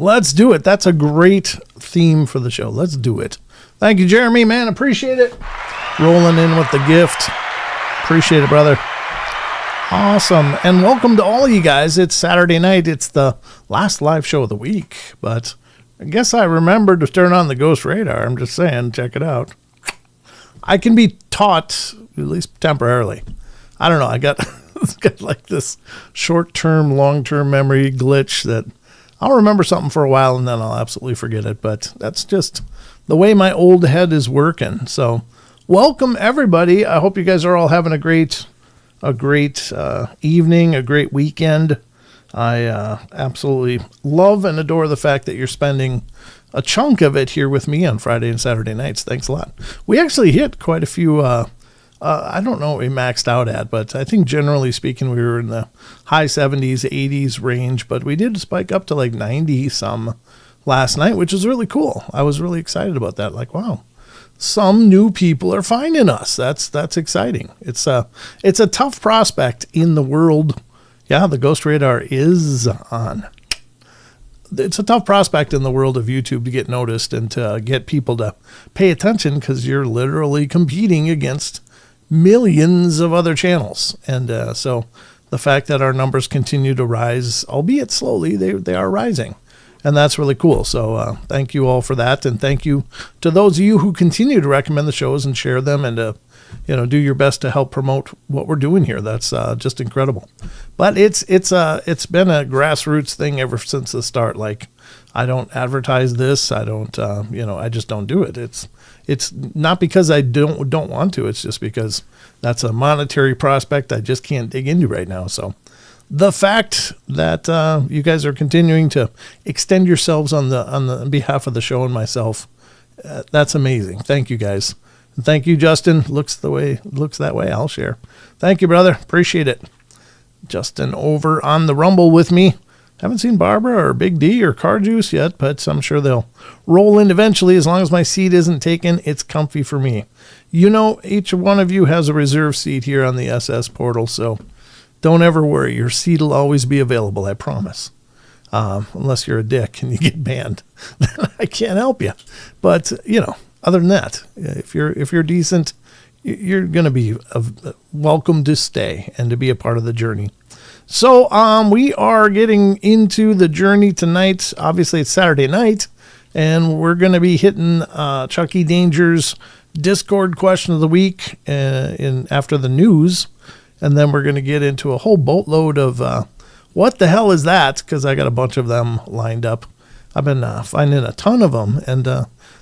Let's do it. That's a great theme for the show. Let's do it. Thank you, Jeremy, man. Appreciate it. Rolling in with the gift. Appreciate it, brother. Awesome. And welcome to all of you guys. It's Saturday night. It's the last live show of the week. But I guess I remembered to turn on the Ghost Radar. I'm just saying, check it out. I can be taught, at least temporarily. I don't know. I got, got like this short-term, long-term memory glitch that I'll remember something for a while and then I'll absolutely forget it. But that's just the way my old head is working. So welcome, everybody. I hope you guys are all having a great evening, a great weekend. I absolutely love and adore the fact that you're spending a chunk of it here with me on Friday and Saturday nights. Thanks a lot. We actually hit quite a few, I don't know what we maxed out at, but I think generally speaking, we were in the high 70s, 80s range, but we did spike up to like 90 some last night, which is really cool. I was really excited about that. Like, wow, some new people are finding us. That's exciting. It's a tough prospect in the world. Yeah, the Ghost Radar is on. It's a tough prospect in the world of YouTube to get noticed and to get people to pay attention because you're literally competing against millions of other channels. And so the fact that our numbers continue to rise, albeit slowly, they are rising. And that's really cool. So thank you all for that. And thank you to those of you who continue to recommend the shows and share them and do your best to help promote what we're doing here. That's just incredible. But it's been a grassroots thing ever since the start. Like, I don't advertise this. I don't, I just don't do it. It's not because I don't want to. It's just because that's a monetary prospect I just can't dig into right now. So the fact that you guys are continuing to extend yourselves on the behalf of the show and myself, that's amazing. Thank you, guys. And thank you, Justin. Looks that way. I'll share. Thank you, brother. Appreciate it. Justin over on the Rumble with me. Haven't seen Barbara or Big D or Car Juice yet, but I'm sure they'll roll in eventually. As long as my seat isn't taken, it's comfy for me. Each one of you has a reserve seat here on the SS portal, so don't ever worry. Your seat will always be available, I promise. Unless you're a dick and you get banned, then I can't help you. But, other than that, if you're decent, you're going to be welcome to stay and to be a part of the journey. So we are getting into the journey tonight. Obviously, it's Saturday night, and we're going to be hitting Chucky Danger's Discord question of the week after the news. And then we're going to get into a whole boatload of what the hell is that? Because I got a bunch of them lined up. I've been finding a ton of them. And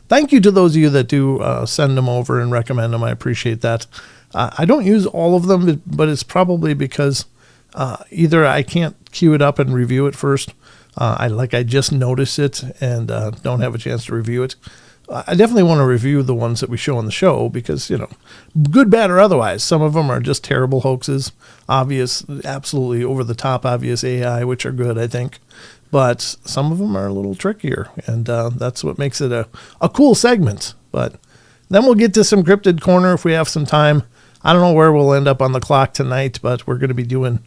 thank you to those of you that do send them over and recommend them. I appreciate that. I don't use all of them, but it's probably because either I can't queue it up and review it first. I just notice it and don't have a chance to review it. I definitely want to review the ones that we show on the show because, good, bad, or otherwise. Some of them are just terrible hoaxes, obvious, absolutely over-the-top obvious AI, which are good, I think. But some of them are a little trickier, and that's what makes it a cool segment. But then we'll get to some Cryptid Corner if we have some time. I don't know where we'll end up on the clock tonight, but we're going to be doing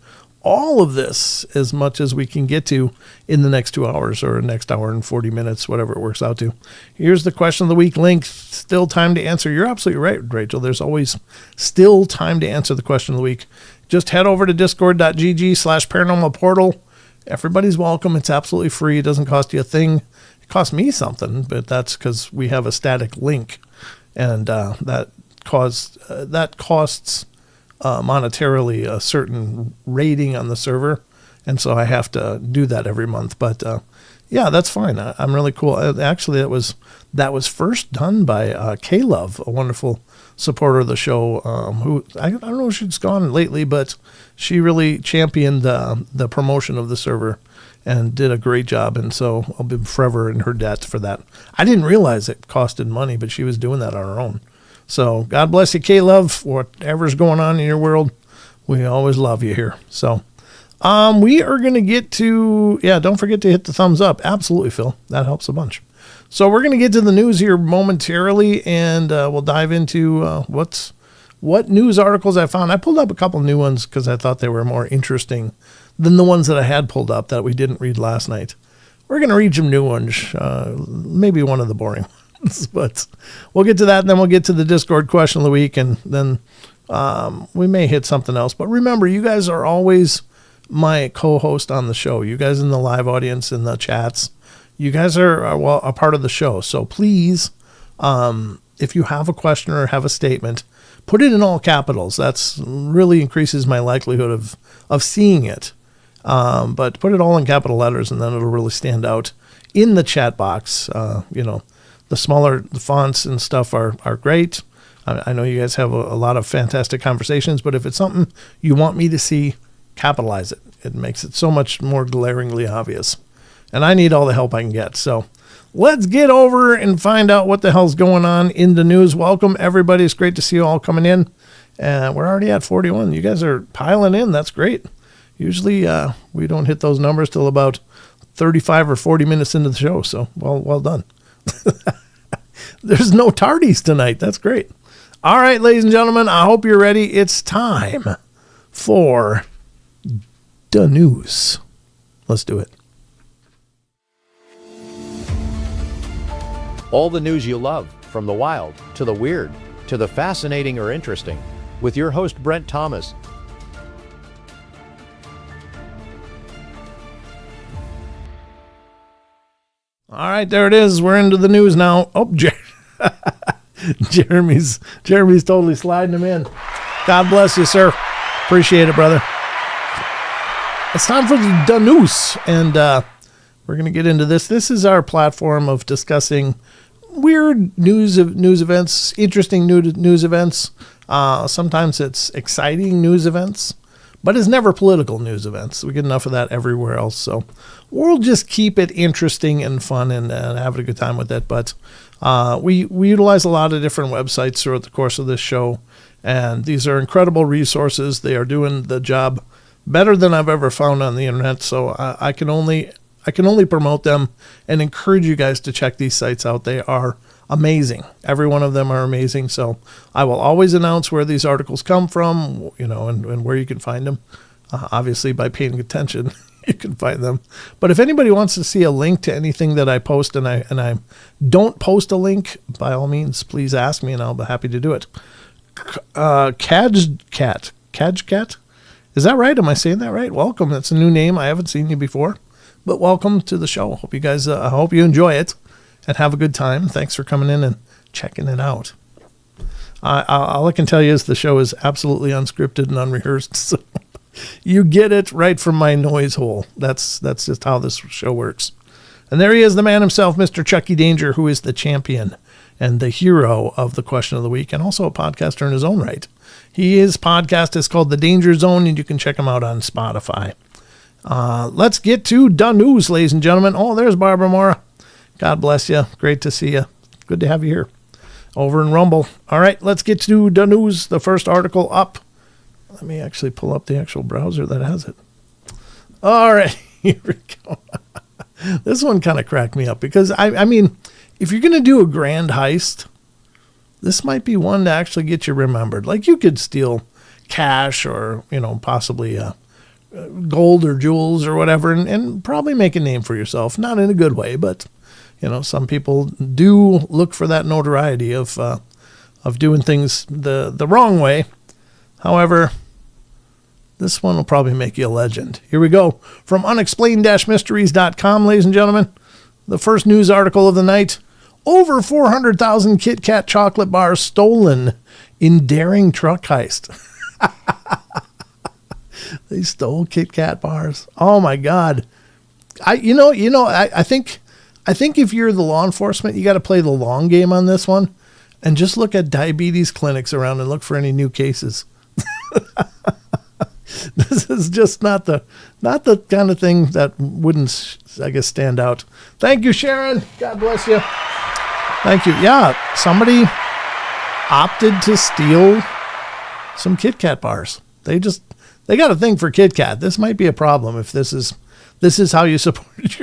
all of this as much as we can get to in the next 2 hours or next hour and 40 minutes, whatever it works out to. Here's the question of the week link. Still time to answer. You're absolutely right, Rachel. There's always still time to answer the question of the week. Just head over to discord.gg/paranormal portal. Everybody's welcome. It's absolutely free. It doesn't cost you a thing. It costs me something, but that's because we have a static link, and that costs monetarily a certain rating on the server, and so I have to do that every month. But yeah, that's fine. I'm really cool. Actually, that was first done by K-Love, a wonderful supporter of the show, who I don't know if she's gone lately, but she really championed the promotion of the server and did a great job, and so I'll be forever in her debt for that. I didn't realize it costed money, but she was doing that on her own. So God bless you, K-Love, whatever's going on in your world. We always love you here. So we are going to get to, don't forget to hit the thumbs up. Absolutely, Phil. That helps a bunch. So we're going to get to the news here momentarily, and we'll dive into what news articles I found. I pulled up a couple new ones because I thought they were more interesting than the ones that I had pulled up that we didn't read last night. we're going to read some new ones. Maybe one of the boring ones, but we'll get to that. And then we'll get to the Discord question of the week. And then we may hit something else. But remember, you guys are always my co-host on the show. You guys in the live audience, in the chats, you guys are a part of the show. So please, if you have a question or have a statement, put it in all capitals. That's really increases my likelihood of seeing it. But put it all in capital letters, and then it'll really stand out in the chat box. The smaller the fonts and stuff are great. I know you guys have a lot of fantastic conversations, but if it's something you want me to see, capitalize it. It makes it so much more glaringly obvious. And I need all the help I can get. So let's get over and find out what the hell's going on in the news. Welcome, everybody. It's great to see you all coming in. We're already at 41. You guys are piling in. That's great. Usually we don't hit those numbers till about 35 or 40 minutes into the show. So well done. There's no tardies tonight. That's great. All right, ladies and gentlemen, I hope you're ready. It's time for the news. Let's do it. All the news you love, from the wild to the weird to the fascinating or interesting, with your host Brent Thomas. All right, there it is. We're into the news now. Oh, Jeremy's totally sliding him in. God bless you, sir. Appreciate it, brother. It's time for the news, and we're going to get into this. This is our platform of discussing weird news events, interesting news events. Sometimes it's exciting news events, but it's never political news events. We get enough of that everywhere else. So we'll just keep it interesting and fun and have a good time with it. But we utilize a lot of different websites throughout the course of this show, and these are incredible resources. They are doing the job better than I've ever found on the internet. So I can only promote them and encourage you guys to check these sites out. They are amazing. Every one of them are amazing. So I will always announce where these articles come from, and where you can find them. Obviously, by paying attention, you can find them. But if anybody wants to see a link to anything that I post and I don't post a link, by all means, please ask me and I'll be happy to do it. KitKat. Is that right? Am I saying that right? Welcome. That's a new name. I haven't seen you before. But welcome to the show. Hope you guys, I hope you enjoy it and have a good time. Thanks for coming in and checking it out. All I can tell you is the show is absolutely unscripted and unrehearsed. So you get it right from my noise hole. That's just how this show works. And there he is, the man himself, Mr. Chucky Danger, who is the champion and the hero of the question of the week, and also a podcaster in his own right. His podcast is called The Danger Zone, and you can check him out on Spotify. Let's get to the news, ladies and gentlemen. Oh, there's Barbara Mora. God bless you. Great to see you. Good to have you here over in Rumble. All right, let's get to the news. The first article up. Let me actually pull up the actual browser that has it. All right, here we go. This one kind of cracked me up because, I mean, if you're going to do a grand heist, this might be one to actually get you remembered. Like, you could steal cash or, possibly gold or jewels or whatever and probably make a name for yourself. Not in a good way, but, some people do look for that notoriety of doing things the wrong way. However, this one will probably make you a legend. Here we go. From unexplained-mysteries.com, ladies and gentlemen, the first news article of the night. Over 400,000 KitKat chocolate bars stolen in daring truck heist. They stole KitKat bars. Oh my God. I think if you're the law enforcement, you got to play the long game on this one and just look at diabetes clinics around and look for any new cases. This is just not the kind of thing that wouldn't, I guess, stand out. Thank you, Sharon. God bless you. Thank you. Yeah, somebody opted to steal some KitKat bars. They got a thing for KitKat. This might be a problem if this is how you support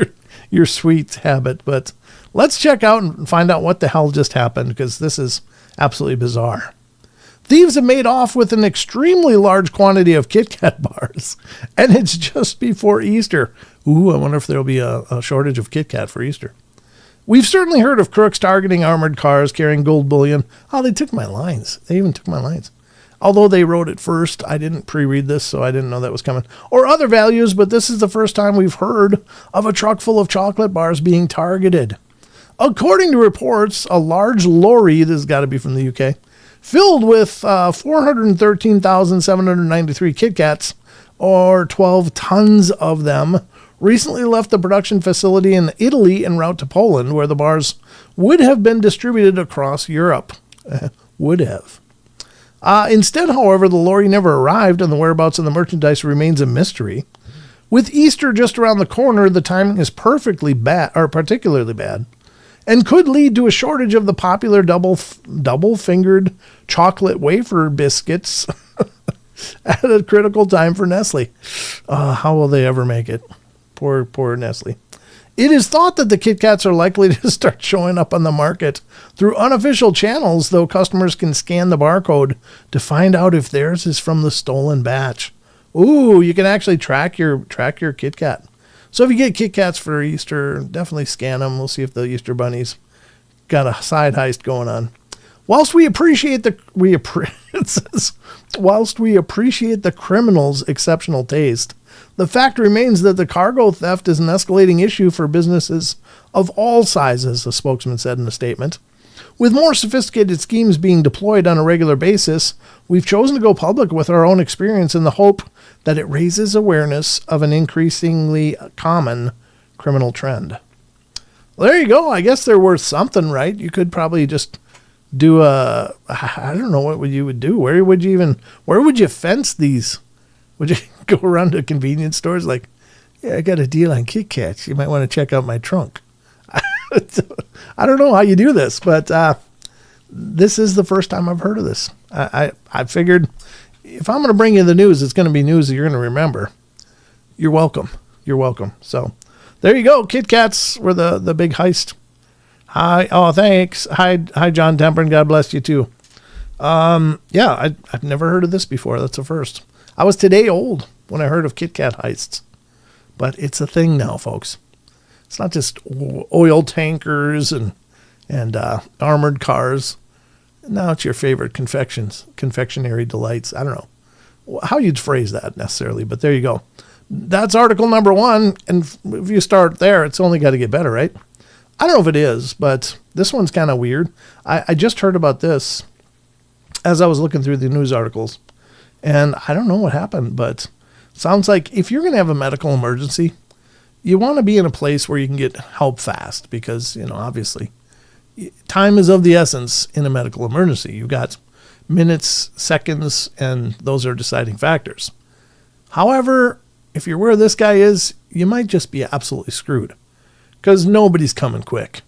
your sweet habit. But let's check out and find out what the hell just happened, because this is absolutely bizarre. Thieves have made off with an extremely large quantity of KitKat bars, and it's just before Easter. Ooh, I wonder if there'll be a shortage of KitKat for Easter. We've certainly heard of crooks targeting armored cars carrying gold bullion. Oh, they took my lines. They even took my lines. Although they wrote it first, I didn't pre-read this, so I didn't know that was coming. Or other values, but this is the first time we've heard of a truck full of chocolate bars being targeted. According to reports, a large lorry, this has got to be from the UK, filled with 413,793 KitKats, or 12 tons of them, recently left the production facility in Italy en route to Poland, where the bars would have been distributed across Europe. Would have. Instead, however, the lorry never arrived, and the whereabouts of the merchandise remains a mystery. With Easter just around the corner, the timing is particularly bad, and could lead to a shortage of the popular double-fingered chocolate wafer biscuits at a critical time for Nestle. How will they ever make it? Poor Nestle. It is thought that the KitKats are likely to start showing up on the market through unofficial channels, though customers can scan the barcode to find out if theirs is from the stolen batch. Ooh, you can actually track your KitKat. So if you get KitKats for Easter, definitely scan them. We'll see if the Easter bunnies got a side heist going on. Whilst we appreciate the criminal's exceptional taste, the fact remains that the cargo theft is an escalating issue for businesses of all sizes, a spokesman said in a statement. With more sophisticated schemes being deployed on a regular basis, we've chosen to go public with our own experience in the hope that it raises awareness of an increasingly common criminal trend. Well, there you go. I guess they're worth something, right? You could probably just do I don't know what you would do. Where would you fence these? Would you go around to convenience stores like, yeah, I got a deal on KitKats. You might want to check out my trunk. I don't know how you do this, but this is the first time I've heard of this. I figured if I'm going to bring you the news, it's going to be news that you're going to remember. You're welcome. You're welcome. So there you go. KitKats were the big heist. Hi. Oh, thanks. Hi, John Temperin. God bless you too. Yeah, I've never heard of this before. That's a first. I was today old when I heard of KitKat heists, but it's a thing now, folks. It's not just oil tankers and armored cars. Now it's your favorite confectionery delights. I don't know how you'd phrase that necessarily, but there you go. That's article number 1, and if you start there, it's only got to get better, right? I don't know if it is, but this one's kind of weird. I just heard about this as I was looking through the news articles, and I don't know what happened, but it sounds like if you're going to have a medical emergency, you want to be in a place where you can get help fast because, obviously, time is of the essence in a medical emergency. You've got minutes, seconds, and those are deciding factors. However, if you're where this guy is, you might just be absolutely screwed because nobody's coming quick.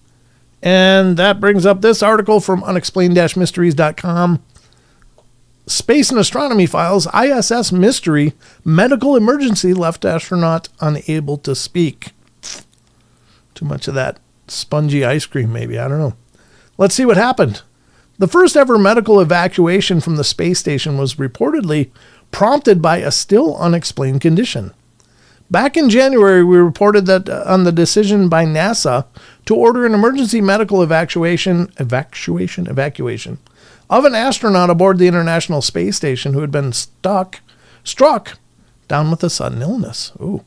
And that brings up this article from unexplained-mysteries.com. Space and Astronomy Files, ISS Mystery, Medical Emergency left astronaut unable to speak. Too much of that spongy ice cream, maybe. I don't know. Let's see what happened. The first ever medical evacuation from the space station was reportedly prompted by a still unexplained condition. Back in January, we reported that on the decision by NASA to order an emergency medical evacuation of an astronaut aboard the International Space Station who had been struck down with a sudden illness. Ooh.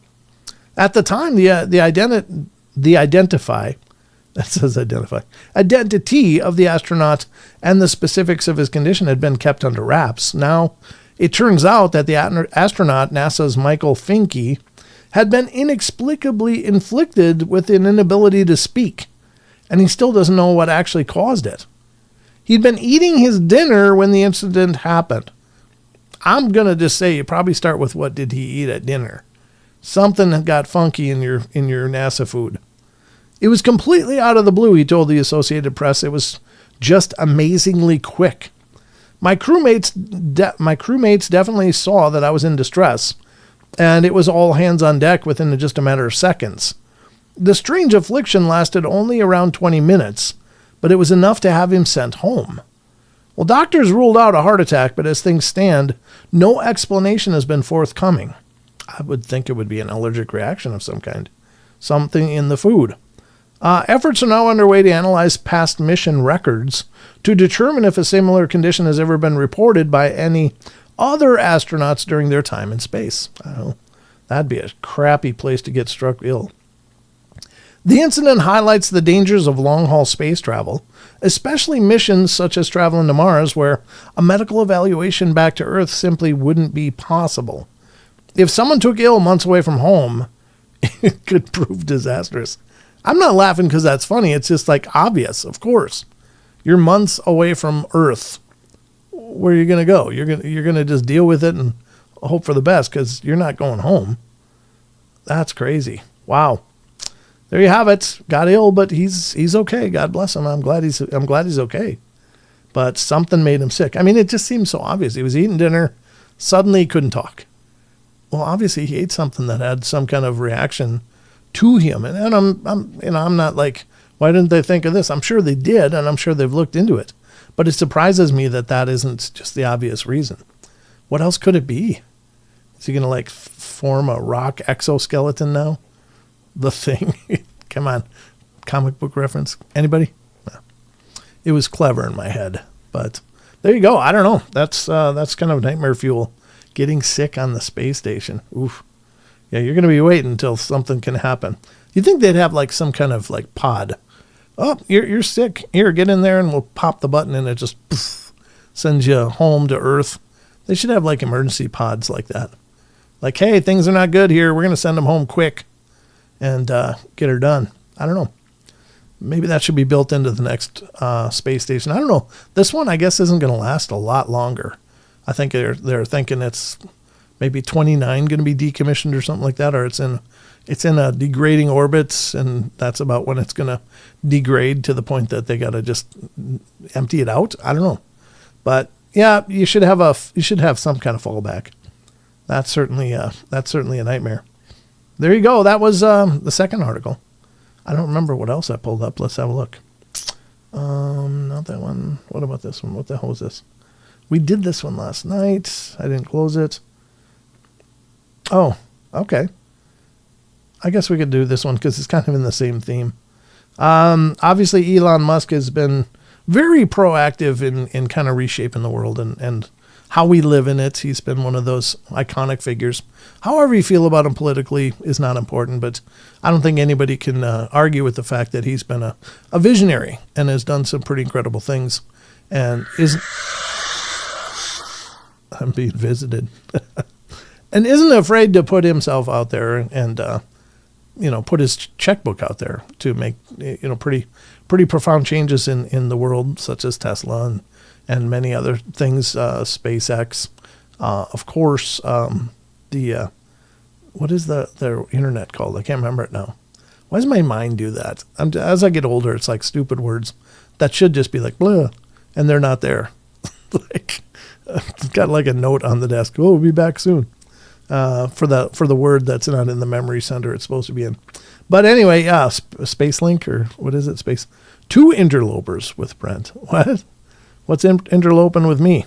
At the time, the identity of the astronaut and the specifics of his condition had been kept under wraps. Now, it turns out that the astronaut, NASA's Michael Finke, had been inexplicably inflicted with an inability to speak, and he still doesn't know what actually caused it. He'd been eating his dinner when the incident happened. I'm going to just say you probably start with what did he eat at dinner. Something got funky in your NASA food. It was completely out of the blue, he told the Associated Press. It was just amazingly quick. My crewmates definitely saw that I was in distress, and it was all hands on deck within just a matter of seconds. The strange affliction lasted only around 20 minutes, but it was enough to have him sent home. Well, doctors ruled out a heart attack, but as things stand, no explanation has been forthcoming. I would think it would be an allergic reaction of some kind, something in the food. Efforts are now underway to analyze past mission records to determine if a similar condition has ever been reported by any other astronauts during their time in space. I don't know. That'd be a crappy place to get struck ill. The incident highlights the dangers of long-haul space travel, especially missions such as traveling to Mars, where a medical evaluation back to Earth simply wouldn't be possible. If someone took ill months away from home, it could prove disastrous. I'm not laughing because that's funny. It's just like obvious, of course. You're months away from Earth. Where are you going to go? You're going to just deal with it and hope for the best because you're not going home. That's crazy. Wow. There you have it. Got ill, but he's okay. God bless him. I'm glad he's okay. But something made him sick. I mean, it just seems so obvious. He was eating dinner, suddenly he couldn't talk. Well, obviously he ate something that had some kind of reaction to him. And I'm not like, why didn't they think of this? I'm sure they did, and I'm sure they've looked into it. But it surprises me that isn't just the obvious reason. What else could it be? Is he going to like form a rock exoskeleton now? The Thing. Come on. Comic book reference. Anybody? No. It was clever in my head. But there you go. I don't know. That's kind of nightmare fuel. Getting sick on the space station. Oof. Yeah, you're going to be waiting until something can happen. You'd think they'd have like some kind of like pod. Oh, you're sick. Here, get in there and we'll pop the button and it just poof, sends you home to Earth. They should have like emergency pods like that. Like, hey, things are not good here. We're going to send them home quick and get her done. I don't know. Maybe that should be built into the next space station. I don't know. This one, I guess, isn't going to last a lot longer. I think they're thinking it's maybe 29 going to be decommissioned or something like that, or it's in a degrading orbits, and that's about when it's going to degrade to the point that they got to just empty it out. I don't know, but yeah, you should have some kind of fallback. That's certainly a nightmare. There you go. That was the second article. I don't remember what else I pulled up. Let's have a look. Not that one. What about this one? What the hell was this? We did this one last night. I didn't close it. Oh, okay. I guess we could do this one because it's kind of in the same theme. Obviously, Elon Musk has been very proactive in kind of reshaping the world and how we live in it. He's been one of those iconic figures. However you feel about him politically is not important, but I don't think anybody can argue with the fact that he's been a visionary and has done some pretty incredible things and I'm being visited. And isn't afraid to put himself out there and put his checkbook out there to make pretty profound changes in the world, such as Tesla and many other things, SpaceX, of course. What is their internet called? I can't remember it now. Why does my mind do that? As I get older, it's like stupid words that should just be like blah, and they're not there. Like got like a note on the desk. Oh, we'll be back soon. For the word that's not in the memory center it's supposed to be in. But anyway, Space Link, or what is it? Space. 2 interlopers with Brent. What? What's interloping with me?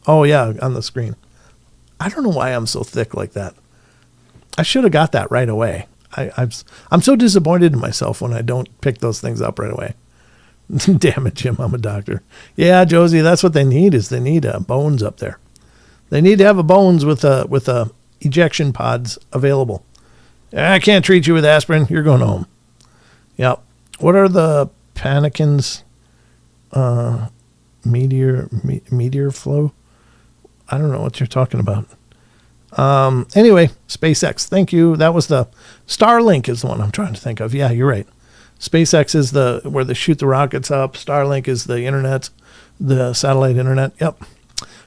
Oh yeah, on the screen. I don't know why I'm so thick like that. I should have got that right away. I'm so disappointed in myself when I don't pick those things up right away. Damn it, Jim, I'm a doctor. Yeah, Josie, that's what they need bones up there. They need to have a bones with a ejection pods available. I can't treat you with aspirin. You're going home. Yep. What are the Panikins meteor flow? I don't know what you're talking about. Anyway, SpaceX. Thank you. That was the Starlink is the one I'm trying to think of. Yeah, you're right. SpaceX is where they shoot the rockets up. Starlink is the internet, the satellite internet. Yep.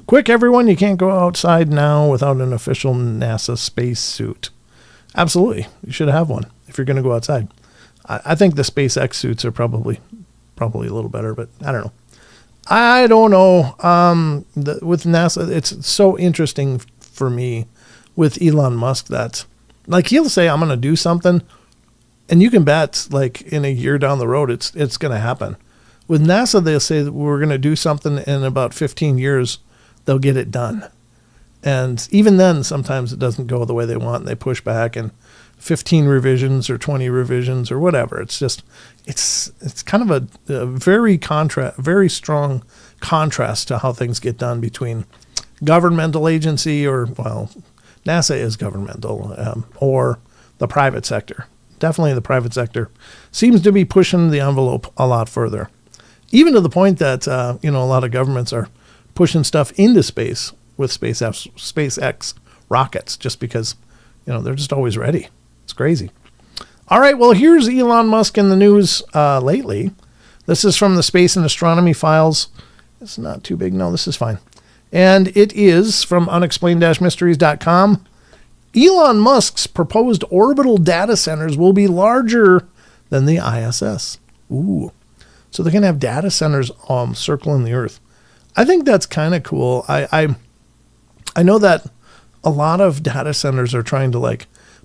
Quick, everyone, you can't go outside now without an official NASA space suit. Absolutely. You should have one if you're going to go outside. I think the SpaceX suits are probably a little better, but I don't know. I don't know. With NASA, it's so interesting for me with Elon Musk that, like, he'll say, I'm going to do something, and you can bet, like, in a year down the road, it's going to happen. With NASA, they'll say that we're going to do something in about 15 years, they'll get it done. And even then, sometimes it doesn't go the way they want, and they push back, and 15 revisions or 20 revisions or whatever. It's just, it's kind of a very strong contrast to how things get done between governmental agency, or, well, NASA is governmental, or the private sector. Definitely the private sector seems to be pushing the envelope a lot further. Even to the point that, a lot of governments are pushing stuff into space with SpaceX rockets, just because, they're just always ready. It's crazy. All right, well, here's Elon Musk in the news lately. This is from the Space and Astronomy Files. It's not too big. No, this is fine. And it is from unexplained-mysteries.com. Elon Musk's proposed orbital data centers will be larger than the ISS. Ooh. So they're going to have data centers circling the Earth. I think that's kind of cool. I know that a lot of data centers are trying to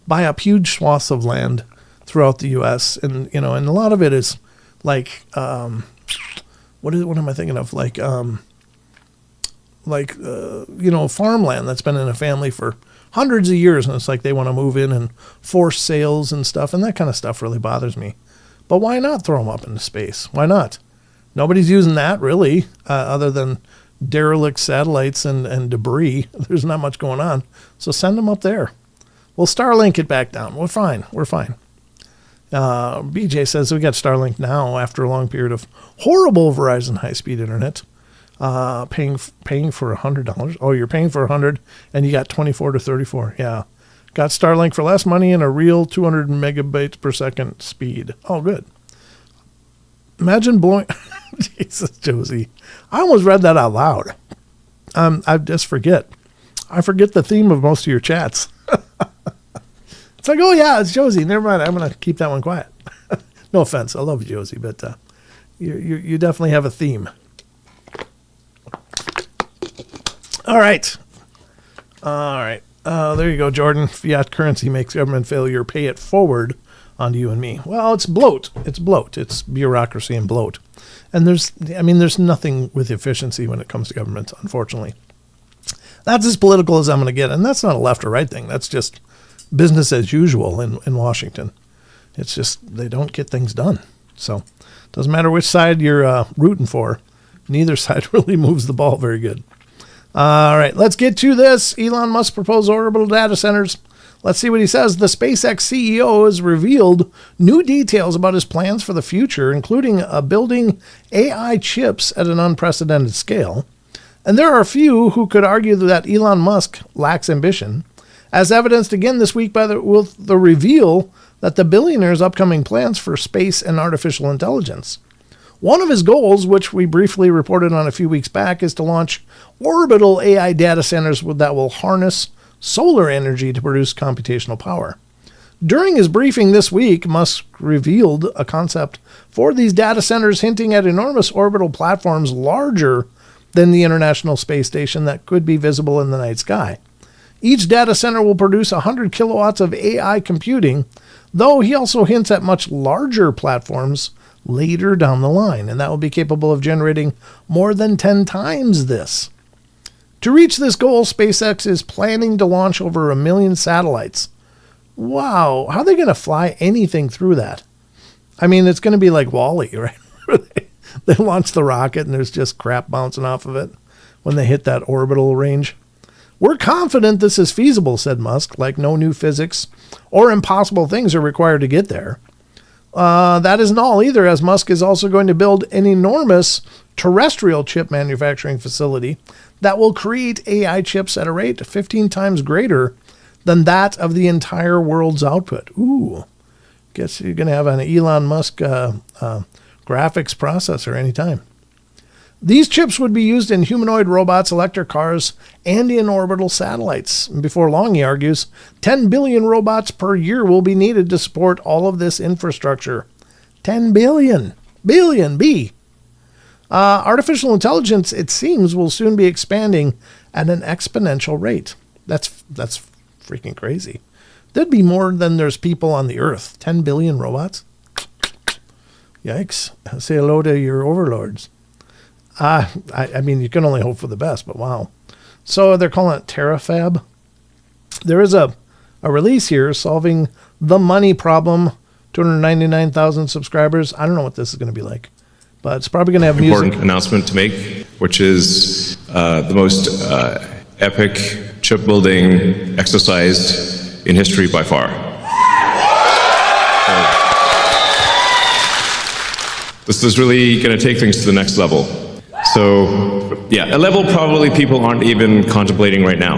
buy up huge swaths of land throughout the U.S. and and a lot of it is what am I thinking of? Farmland that's been in a family for hundreds of years, and it's like they want to move in and force sales and stuff, and that kind of stuff really bothers me. But why not throw them up into space? Why not? Nobody's using that, really, other than derelict satellites and debris. There's not much going on. So send them up there. We'll Starlink it back down. We're fine. BJ says we got Starlink now after a long period of horrible Verizon high-speed internet. Paying for $100. Oh, you're paying for $100 and you got 24 to 34. Yeah. Got Starlink for less money and a real 200 megabytes per second speed. Oh, good. Imagine blowing. Jesus, Josie. I almost read that out loud. I just forget. I forget the theme of most of your chats. It's like, oh, yeah, it's Josie. Never mind. I'm going to keep that one quiet. No offense. I love you, Josie, but you definitely have a theme. All right. There you go, Jordan. Fiat currency makes government failure pay it forward onto you and me. Well, it's bloat. It's bureaucracy and bloat. And there's nothing with efficiency when it comes to government, unfortunately. That's as political as I'm going to get. And that's not a left or right thing. That's just business as usual in Washington. It's just they don't get things done. So it doesn't matter which side you're rooting for. Neither side really moves the ball very good. All right, let's get to this. Elon Musk proposed orbital data centers. Let's see what he says. The SpaceX CEO has revealed new details about his plans for the future, including building AI chips at an unprecedented scale. And there are a few who could argue that Elon Musk lacks ambition, as evidenced again this week by the reveal that the billionaire's upcoming plans for space and artificial intelligence. One of his goals, which we briefly reported on a few weeks back, is to launch orbital AI data centers that will harness solar energy to produce computational power. During his briefing this week, Musk revealed a concept for these data centers, hinting at enormous orbital platforms larger than the International Space Station that could be visible in the night sky. Each data center will produce 100 kilowatts of AI computing, though he also hints at much larger platforms later down the line, and that will be capable of generating more than 10 times this. To reach this goal, SpaceX is planning to launch over 1 million satellites. Wow, how are they going to fly anything through that? I mean, it's going to be like WALL-E, right? They launch the rocket and there's just crap bouncing off of it when they hit that orbital range. We're confident this is feasible, said Musk, like no new physics or impossible things are required to get there. That isn't all either, as Musk is also going to build an enormous terrestrial chip manufacturing facility that will create AI chips at a rate 15 times greater than that of the entire world's output. Ooh, guess you're going to have an Elon Musk graphics processor anytime. These chips would be used in humanoid robots, electric cars, and in orbital satellites. Before long, he argues, 10 billion robots per year will be needed to support all of this infrastructure. 10 billion. Billion, B. Artificial intelligence, it seems, will soon be expanding at an exponential rate. That's freaking crazy. There'd be more than there's people on the Earth. 10 billion robots? Yikes. Say hello to your overlords. I mean, you can only hope for the best, but wow. So they're calling it TerraFab. There is a release here solving the money problem. 299,000 subscribers. I don't know what this is going to be like, but it's probably going to have music. Important announcement to make, which is the most epic chip building exercise in history by far. This is really going to take things to the next level. So, yeah, a level probably people aren't even contemplating right now.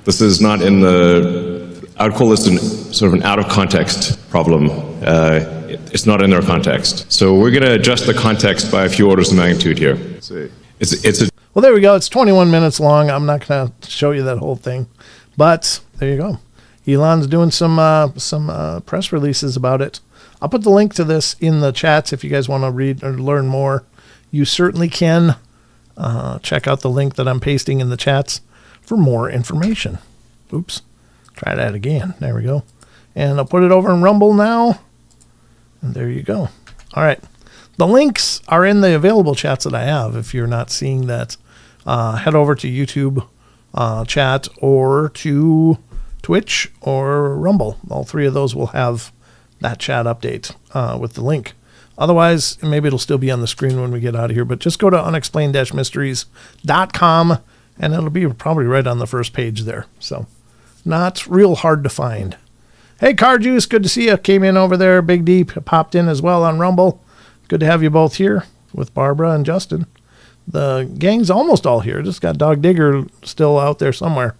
This is not in the, I would call this sort of an out of context problem. It's not in their context. So we're going to adjust the context by a few orders of magnitude here. Well, there we go. It's 21 minutes long. I'm not going to show you that whole thing, but there you go. Elon's doing some press releases about it. I'll put the link to this in the chats if you guys want to read or learn more. You certainly can check out the link that I'm pasting in the chats for more information. Oops. Try that again. There we go. And I'll put it over in Rumble now. And there you go. All right. The links are in the available chats that I have. If you're not seeing that, head over to YouTube chat or to Twitch or Rumble. All three of those will have that chat update with the link. Otherwise, maybe it'll still be on the screen when we get out of here. But just go to unexplained-mysteries.com and it'll be probably right on the first page there. So not real hard to find. Hey, Car Juice, good to see you. Came in over there. Big D popped in as well on Rumble. Good to have you both here with Barbara and Justin. The gang's almost all here. Just got Dog Digger still out there somewhere.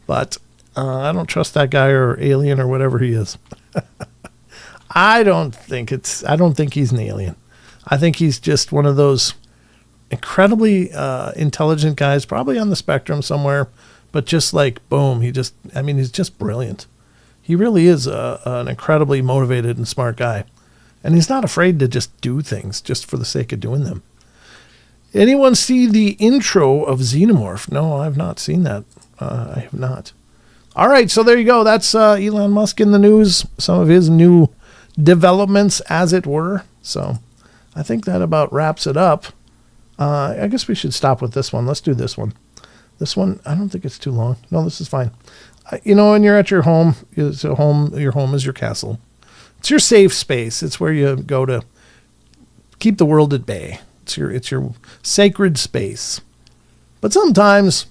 But I don't trust that guy or alien or whatever he is. I don't think he's an alien. I think he's just one of those incredibly intelligent guys, probably on the spectrum somewhere, but just like, boom, he's just brilliant. He really is an incredibly motivated and smart guy. And he's not afraid to just do things just for the sake of doing them. Anyone see the intro of Xenomorph? No, I've not seen that. I have not. All right, so there you go. That's Elon Musk in the news. Some of his new developments, as it were. So I think that about wraps it up. I guess we should stop with this one. Let's do this one. This one, I don't think it's too long. No, this is fine. When you're at your home, your home is your castle. It's your safe space. It's where you go to keep the world at bay. It's your sacred space. But sometimes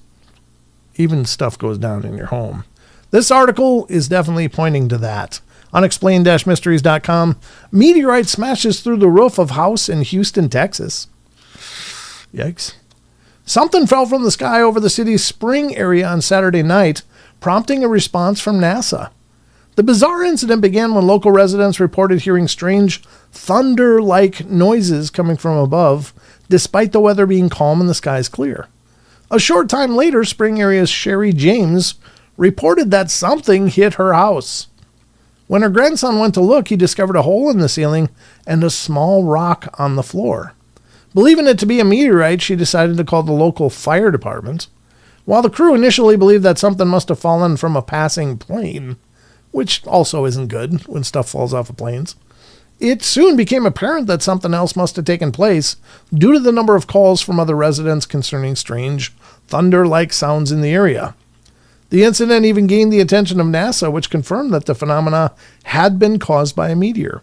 even stuff goes down in your home. This article is definitely pointing to that. Unexplained-mysteries.com. Meteorite smashes through the roof of house in Houston, Texas. Yikes. Something fell from the sky over the city's Spring area on Saturday night, prompting a response from NASA. The bizarre incident began when local residents reported hearing strange thunder-like noises coming from above, despite the weather being calm and the skies clear. A short time later, Spring area's Sherry James reported that something hit her house. When her grandson went to look, he discovered a hole in the ceiling and a small rock on the floor. Believing it to be a meteorite, she decided to call the local fire department. While the crew initially believed that something must have fallen from a passing plane, which also isn't good when stuff falls off of planes, it soon became apparent that something else must have taken place due to the number of calls from other residents concerning strange thunder-like sounds in the area. The incident even gained the attention of NASA, which confirmed that the phenomena had been caused by a meteor.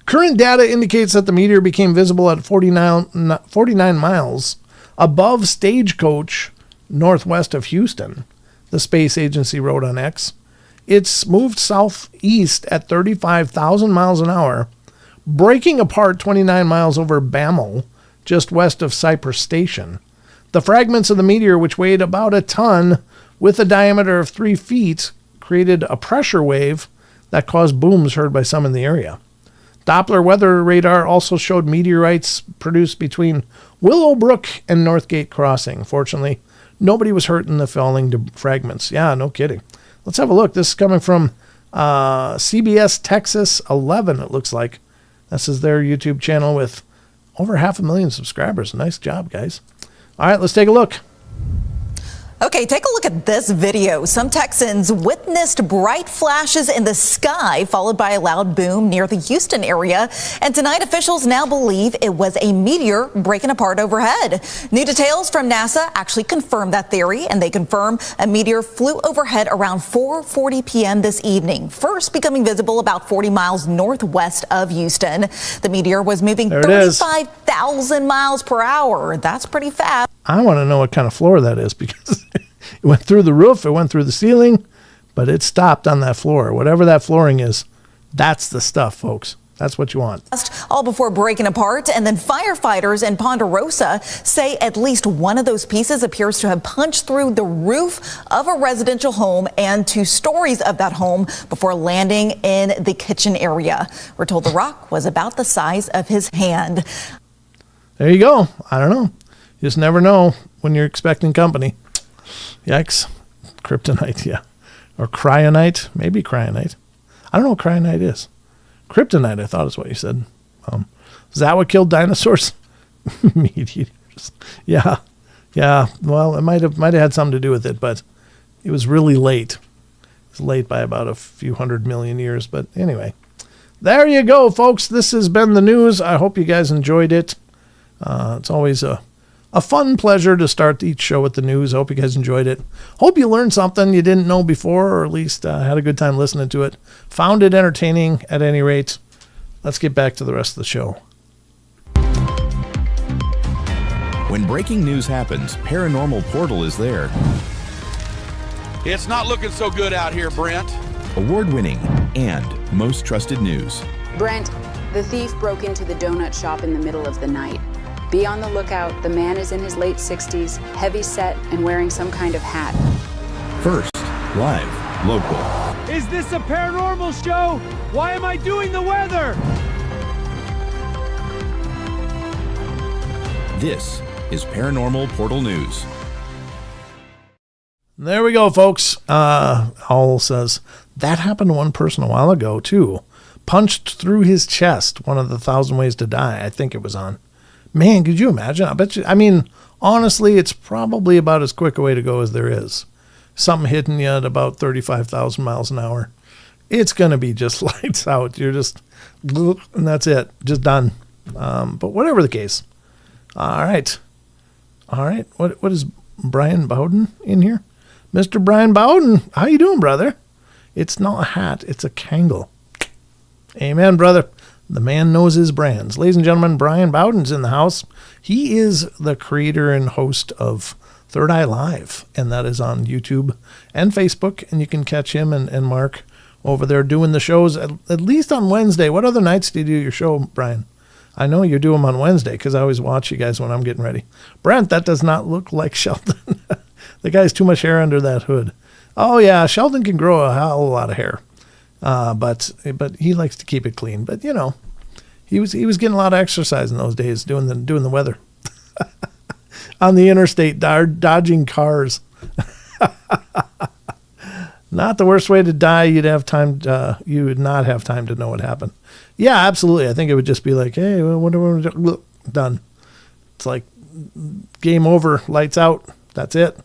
Current data indicates that the meteor became visible at 49 miles above Stagecoach, northwest of Houston, the space agency wrote on X. It's moved southeast at 35,000 miles an hour, breaking apart 29 miles over Bammel, just west of Cypress Station. The fragments of the meteor, which weighed about a ton with a diameter of 3 feet, created a pressure wave that caused booms heard by some in the area. Doppler weather radar also showed meteorites produced between Willowbrook and Northgate Crossing. Fortunately, nobody was hurt in the falling fragments. Yeah, no kidding. Let's have a look. This is coming from CBS Texas 11, it looks like. This is their YouTube channel with over 500,000 subscribers. Nice job, guys. All right, let's take a look. Okay, take a look at this video. Some Texans witnessed bright flashes in the sky, followed by a loud boom near the Houston area. And tonight, officials now believe it was a meteor breaking apart overhead. New details from NASA actually confirm that theory, and they confirm a meteor flew overhead around 4:40 p.m. this evening, first becoming visible about 40 miles northwest of Houston. The meteor was moving 35,000 miles per hour. That's pretty fast. I want to know what kind of floor that is, because it went through the roof, it went through the ceiling, but it stopped on that floor. Whatever that flooring is, that's the stuff, folks. That's what you want. All before breaking apart. And then firefighters in Ponderosa say at least one of those pieces appears to have punched through the roof of a residential home and 2 stories of that home before landing in the kitchen area. We're told the rock was about the size of his hand. There you go. I don't know. You just never know when you're expecting company. Yikes. Kryptonite, yeah. Or cryonite. Maybe cryonite. I don't know what cryonite is. Kryptonite, I thought is what you said. Is that what killed dinosaurs? Meat eaters. Yeah. Yeah. Well, it might have had something to do with it, but it was really late. It was late by about a few 100 million years. But anyway, there you go, folks. This has been the news. I hope you guys enjoyed it. It's always a fun pleasure to start each show with the news. I hope you guys enjoyed it. Hope you learned something you didn't know before, or at least had a good time listening to it. Found it entertaining at any rate. Let's get back to the rest of the show. When breaking news happens, Paranormal Portal is there. It's not looking so good out here, Brent. Award-winning and most trusted news. Brent, the thief broke into the donut shop in the middle of the night. Be on the lookout. The man is in his late 60s, heavy set, and wearing some kind of hat. First, live, local. Is this a paranormal show? Why am I doing the weather? This is Paranormal Portal News. There we go, folks. Howell says, that happened to one person a while ago, too. Punched through his chest, one of the 1,000 Ways to Die, I think it was on. Man, could you imagine? I mean, honestly, it's probably about as quick a way to go as there is. Something hitting you at about 35,000 miles an hour. It's going to be just lights out. You're just, and that's it. Just done. But whatever the case. All right. What is Brian Bowden in here? Mr. Brian Bowden, how you doing, brother? It's not a hat. It's a Kangol. Amen, brother. The man knows his brands. Ladies and gentlemen, Brian Bowden's in the house. He is the creator and host of Third Eye Live, and that is on YouTube and Facebook, and you can catch him and Mark over there doing the shows at least on Wednesday. What other nights do you do your show, Brian? I know you do them on Wednesday because I always watch you guys when I'm getting ready. Brent, that does not look like Sheldon. The guy's too much hair under that hood. Oh, yeah, Sheldon can grow a hell of a lot of hair. But he likes to keep it clean. But you know, he was getting a lot of exercise in those days, doing the weather on the interstate, dodging cars. Not the worst way to die. You would not have time to know what happened. Yeah, absolutely. I think it would just be like, hey, what done. It's like game over, lights out. That's it.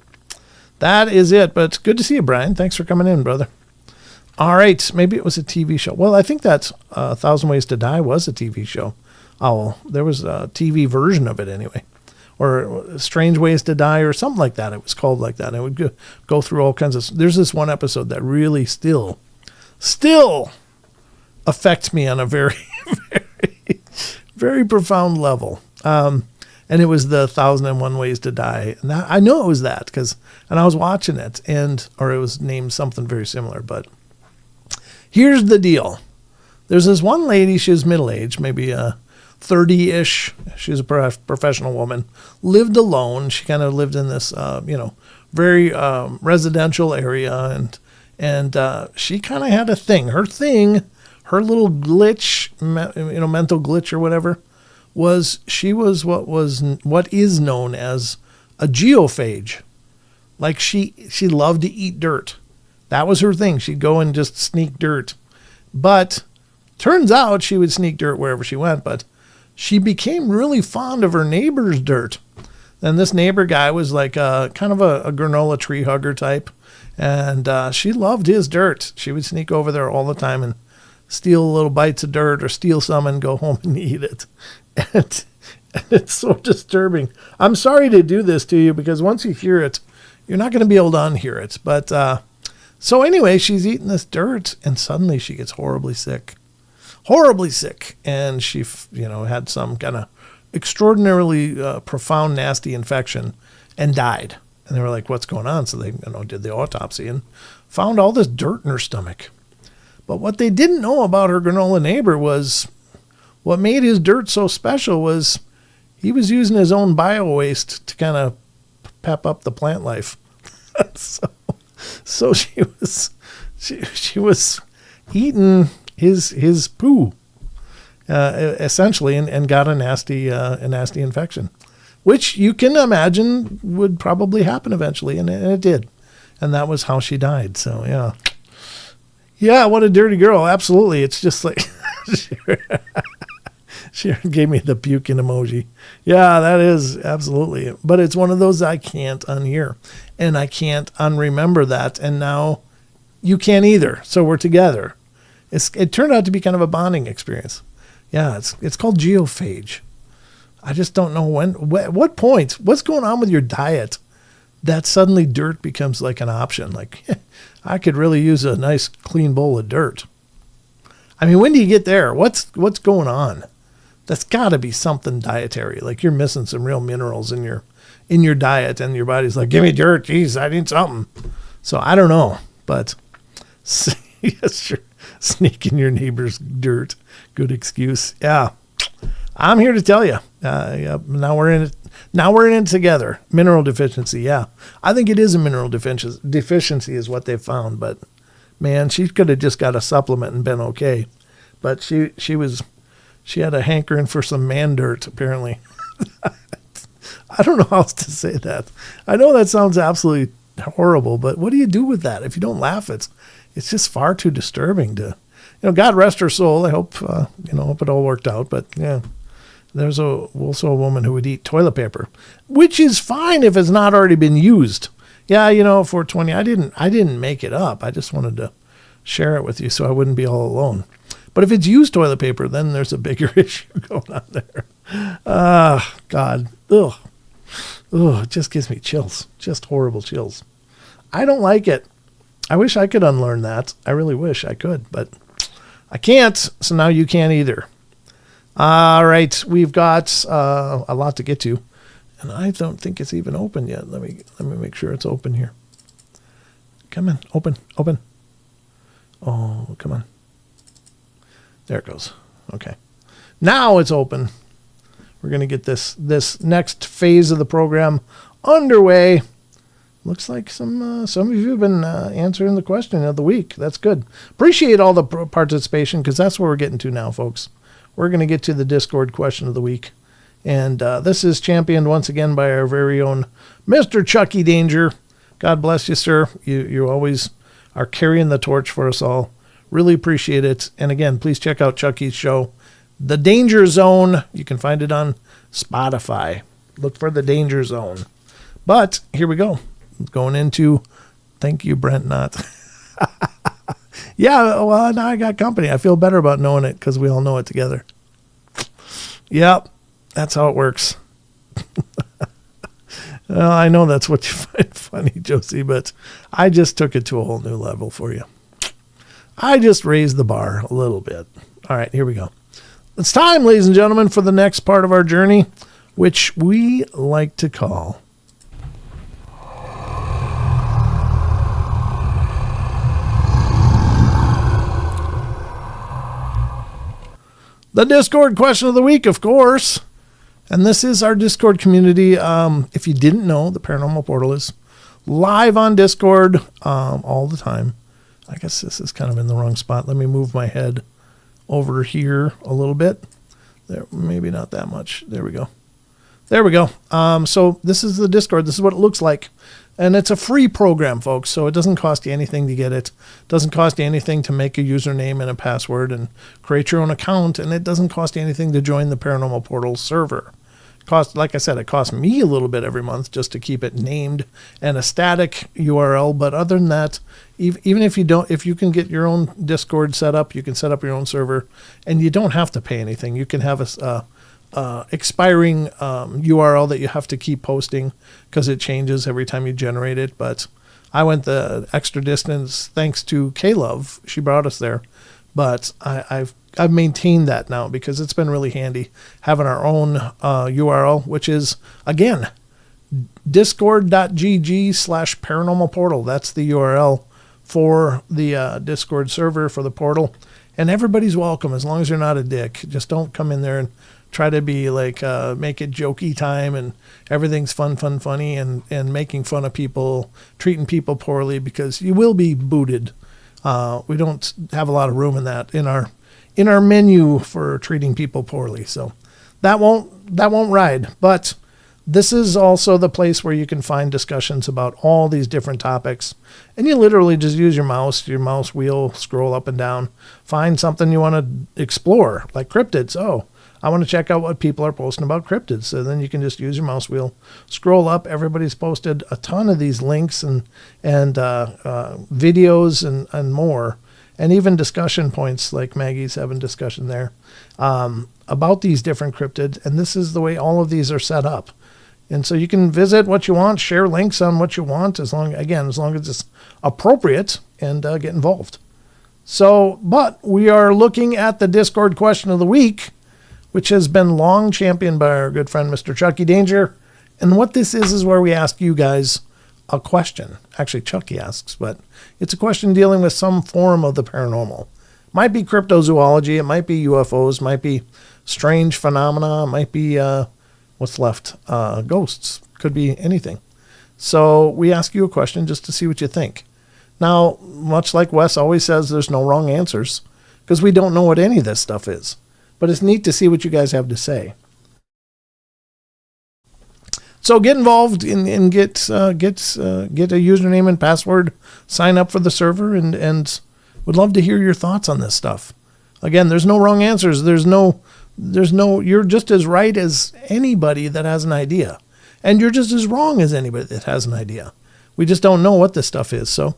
That is it. But it's good to see you, Brian. Thanks for coming in, brother. All right, maybe it was a TV show. Well, I think that 1,000 Ways to Die was a TV show. Oh, there was a TV version of it anyway. Or Strange Ways to Die or something like that. It was called like that. It would go through all kinds of... There's this one episode that really still affects me on a very, very, very profound level. And it was the 1,001 Ways to Die. And I know it was that and I was watching it, or it was named something very similar, but... Here's the deal. There's this one lady, she's middle-aged, maybe 30-ish. She's a professional woman. Lived alone. She kind of lived in this, very residential area, and she kind of had a thing. Her little glitch, mental glitch or whatever, was she was what is known as a geophage. Like she loved to eat dirt. That was her thing. She'd go and just sneak dirt. But turns out she would sneak dirt wherever she went, but she became really fond of her neighbor's dirt. And this neighbor guy was like kind of a granola tree hugger type. And she loved his dirt. She would sneak over there all the time and steal little bites of dirt or steal some and go home and eat it. And it's so disturbing. I'm sorry to do this to you because once you hear it, you're not going to be able to unhear it. But so anyway, she's eating this dirt and suddenly she gets horribly sick. And she, had some kind of extraordinarily profound, nasty infection and died. And they were like, what's going on? So they, did the autopsy and found all this dirt in her stomach. But what they didn't know about her granola neighbor was what made his dirt so special was he was using his own bio waste to kind of pep up the plant life. so she was eating his poo, essentially, and got a nasty infection, which you can imagine would probably happen eventually, and it did. And that was how she died. So, yeah. Yeah, what a dirty girl. Absolutely. It's just like, she gave me the puking emoji. Yeah, that is absolutely. But it's one of those I can't unhear. And I can't unremember that. And now you can't either. So we're together. It turned out to be kind of a bonding experience. Yeah, it's called geophage. I just don't know what point, what's going on with your diet that suddenly dirt becomes like an option. Like, I could really use a nice clean bowl of dirt. I mean, when do you get there? What's going on? That's got to be something dietary. Like you're missing some real minerals in your diet, and your body's like, give me dirt. Jeez, I need something. So I don't know, but yes, sure. Sneaking your neighbor's dirt. Good excuse. Yeah. I'm here to tell you. Yeah, now we're in it. Now we're in it together. Mineral deficiency. Yeah. I think it is a mineral deficiency is what they found, but man, she could have just got a supplement and been okay. But she had a hankering for some man dirt, apparently. I don't know how else to say that. I know that sounds absolutely horrible, but what do you do with that? If you don't laugh, it's just far too disturbing to, God rest her soul. I hope, hope it all worked out. But yeah, there's also a woman who would eat toilet paper, which is fine if it's not already been used. Yeah, 420. I didn't make it up. I just wanted to share it with you so I wouldn't be all alone. But if it's used toilet paper, then there's a bigger issue going on there. God. Ugh. It just gives me chills. Just horrible chills. I don't like it. I wish I could unlearn that. I really wish I could, but I can't. So now you can't either. All right. We've got a lot to get to, and I don't think it's even open yet. Let me make sure it's open here. Come on. Open. Oh, come on. There it goes. Okay. Now it's open. We're going to get this next phase of the program underway. Looks like some of you have been answering the question of the week. That's good. Appreciate all the participation because that's where we're getting to now, folks. We're going to get to the Discord question of the week. And this is championed once again by our very own Mr. Chucky Danger. God bless you, sir. You always are carrying the torch for us all. Really appreciate it. And again, please check out Chucky's show, The Danger Zone. You can find it on Spotify. Look for The Danger Zone. But here we go. Going into, thank you, Brent Knott. Yeah, well, now I got company. I feel better about knowing it because we all know it together. Yep, that's how it works. Well, I know that's what you find funny, Josie, but I just took it to a whole new level for you. I just raised the bar a little bit. All right, here we go. It's time, ladies and gentlemen, for the next part of our journey, which we like to call the Discord question of the week, of course. And this is our Discord community. If you didn't know, the Paranormal Portal is live on Discord all the time. I guess this is kind of in the wrong spot. Let me move my head over here a little bit. There, maybe not that much. There we go. There we go. So this is the Discord. This is what it looks like. And it's a free program, folks, so it doesn't cost you anything to get it. It doesn't cost you anything to make a username and a password and create your own account, and it doesn't cost you anything to join the Paranormal Portal server. like I said, it costs me a little bit every month just to keep it named and a static URL. But other than that, even if you can get your own Discord set up, you can set up your own server, and you don't have to pay anything. You can have a expiring URL that you have to keep posting because it changes every time you generate it. But I went the extra distance thanks to K-Love. She brought us there. But I've maintained that now because it's been really handy having our own URL, which is, again, discord.gg/paranormal portal. That's the URL for the Discord server for the portal. And everybody's welcome as long as you're not a dick. Just don't come in there and try to be like, make it jokey time and everything's funny and making fun of people, treating people poorly, because you will be booted. We don't have a lot of room in that in our menu for treating people poorly. So that won't ride. But this is also the place where you can find discussions about all these different topics. And you literally just use your mouse wheel, scroll up and down, find something you want to explore, like cryptids. Oh, I want to check out what people are posting about cryptids. So then you can just use your mouse wheel, scroll up. Everybody's posted a ton of these links and videos and more, and even discussion points, like Maggie's having discussion there about these different cryptids. And this is the way all of these are set up. And so you can visit what you want, share links on what you want, as long as it's appropriate, and get involved. So, but we are looking at the Discord question of the week, which has been long championed by our good friend, Mr. Chucky Danger. And what this is where we ask you guys a question. Actually, Chucky asks, but it's a question dealing with some form of the paranormal. Might be cryptozoology, it might be UFOs, might be strange phenomena, it might be, what's left? Ghosts. Could be anything. So we ask you a question just to see what you think. Now, much like Wes always says, there's no wrong answers, because we don't know what any of this stuff is. But it's neat to see what you guys have to say. So get involved and get a username and password, sign up for the server, and would love to hear your thoughts on this stuff. Again, there's no wrong answers. There's no, you're just as right as anybody that has an idea. And you're just as wrong as anybody that has an idea. We just don't know what this stuff is. So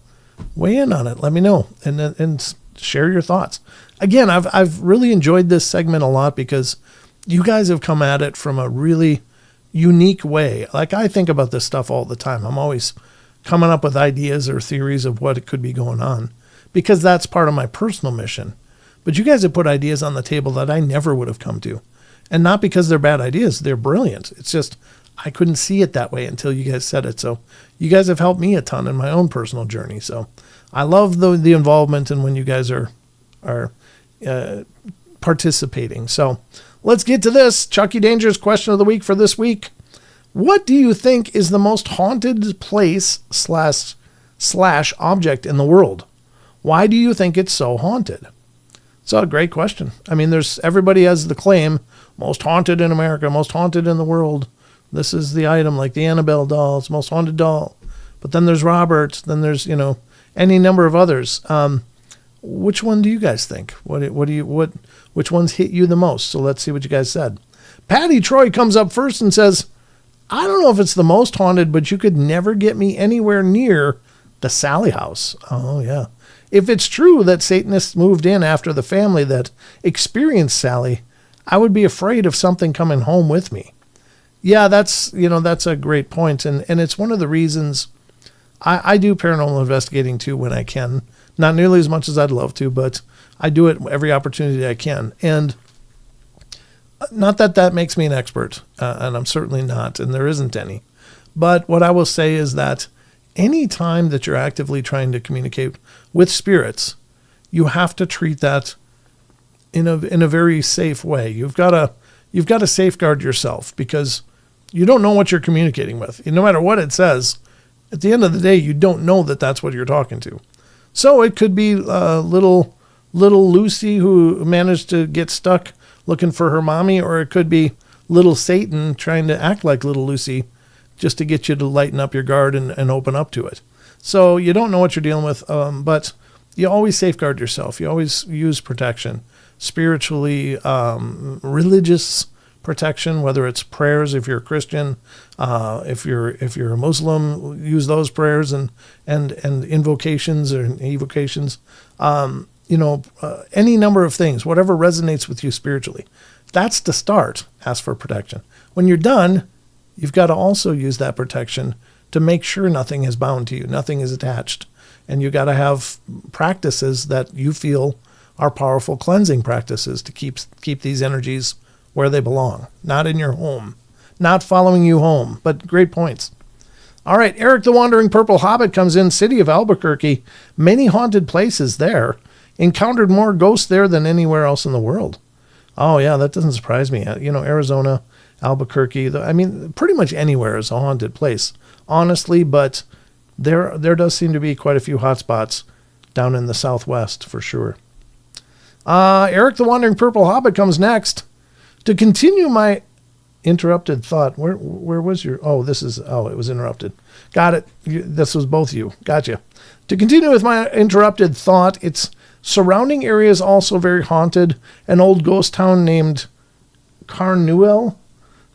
weigh in on it. Let me know and share your thoughts. Again, I've really enjoyed this segment a lot because you guys have come at it from a really unique way. Like, I think about this stuff all the time. I'm always coming up with ideas or theories of what it could be going on because that's part of my personal mission. But you guys have put ideas on the table that I never would have come to. And not because they're bad ideas. They're brilliant. It's just I couldn't see it that way until you guys said it. So you guys have helped me a ton in my own personal journey. So I love the involvement and when you guys are participating. So let's get to this. Chucky Danger's question of the week for this week. What do you think is the most haunted place slash object in the world? Why do you think it's so haunted? It's a great question. I mean, everybody has the claim, most haunted in America, most haunted in the world. This is the item, like the Annabelle doll, it's the most haunted doll. But then there's Robert, then there's, any number of others. Which one do you guys think? Which ones hit you the most? So let's see what you guys said. Patty Troy comes up first and says, I don't know if it's the most haunted, but you could never get me anywhere near the Sally house. Oh, yeah. If it's true that Satanists moved in after the family that experienced Sally, I would be afraid of something coming home with me. Yeah, that's a great point. And it's one of the reasons I do paranormal investigating too when I can. Not nearly as much as I'd love to, but I do it every opportunity I can. And not that makes me an expert, and I'm certainly not, and there isn't any. But what I will say is that any time that you're actively trying to communicate with spirits, you have to treat that in a very safe way. You've got to safeguard yourself because you don't know what you're communicating with. No matter what it says, at the end of the day, you don't know that that's what you're talking to. So it could be little Lucy who managed to get stuck looking for her mommy, or it could be little Satan trying to act like little Lucy just to get you to lighten up your guard and open up to it. So you don't know what you're dealing with, but you always safeguard yourself. You always use protection, spiritually, religious protection, whether it's prayers if you're a Christian, if you're a Muslim, use those prayers and invocations or evocations. Any number of things, whatever resonates with you spiritually. That's the start. Ask for protection. When you're done, you've got to also use that protection to make sure nothing is bound to you, nothing is attached. And you got to have practices that you feel are powerful cleansing practices to keep these energies where they belong, not in your home, not following you home. But great points. All right, Eric the Wandering Purple Hobbit comes in. City of Albuquerque, many haunted places there. Encountered more ghosts there than anywhere else in the world. Oh yeah, that doesn't surprise me. Arizona, Albuquerque, pretty much anywhere is a haunted place, honestly, but there does seem to be quite a few hot spots down in the Southwest for sure. Eric the Wandering Purple Hobbit comes next. To continue my interrupted thought, where was your, it was interrupted. Got it. This was both you. Gotcha. To continue with my interrupted thought, its surrounding area is also very haunted. An old ghost town named Carnuel,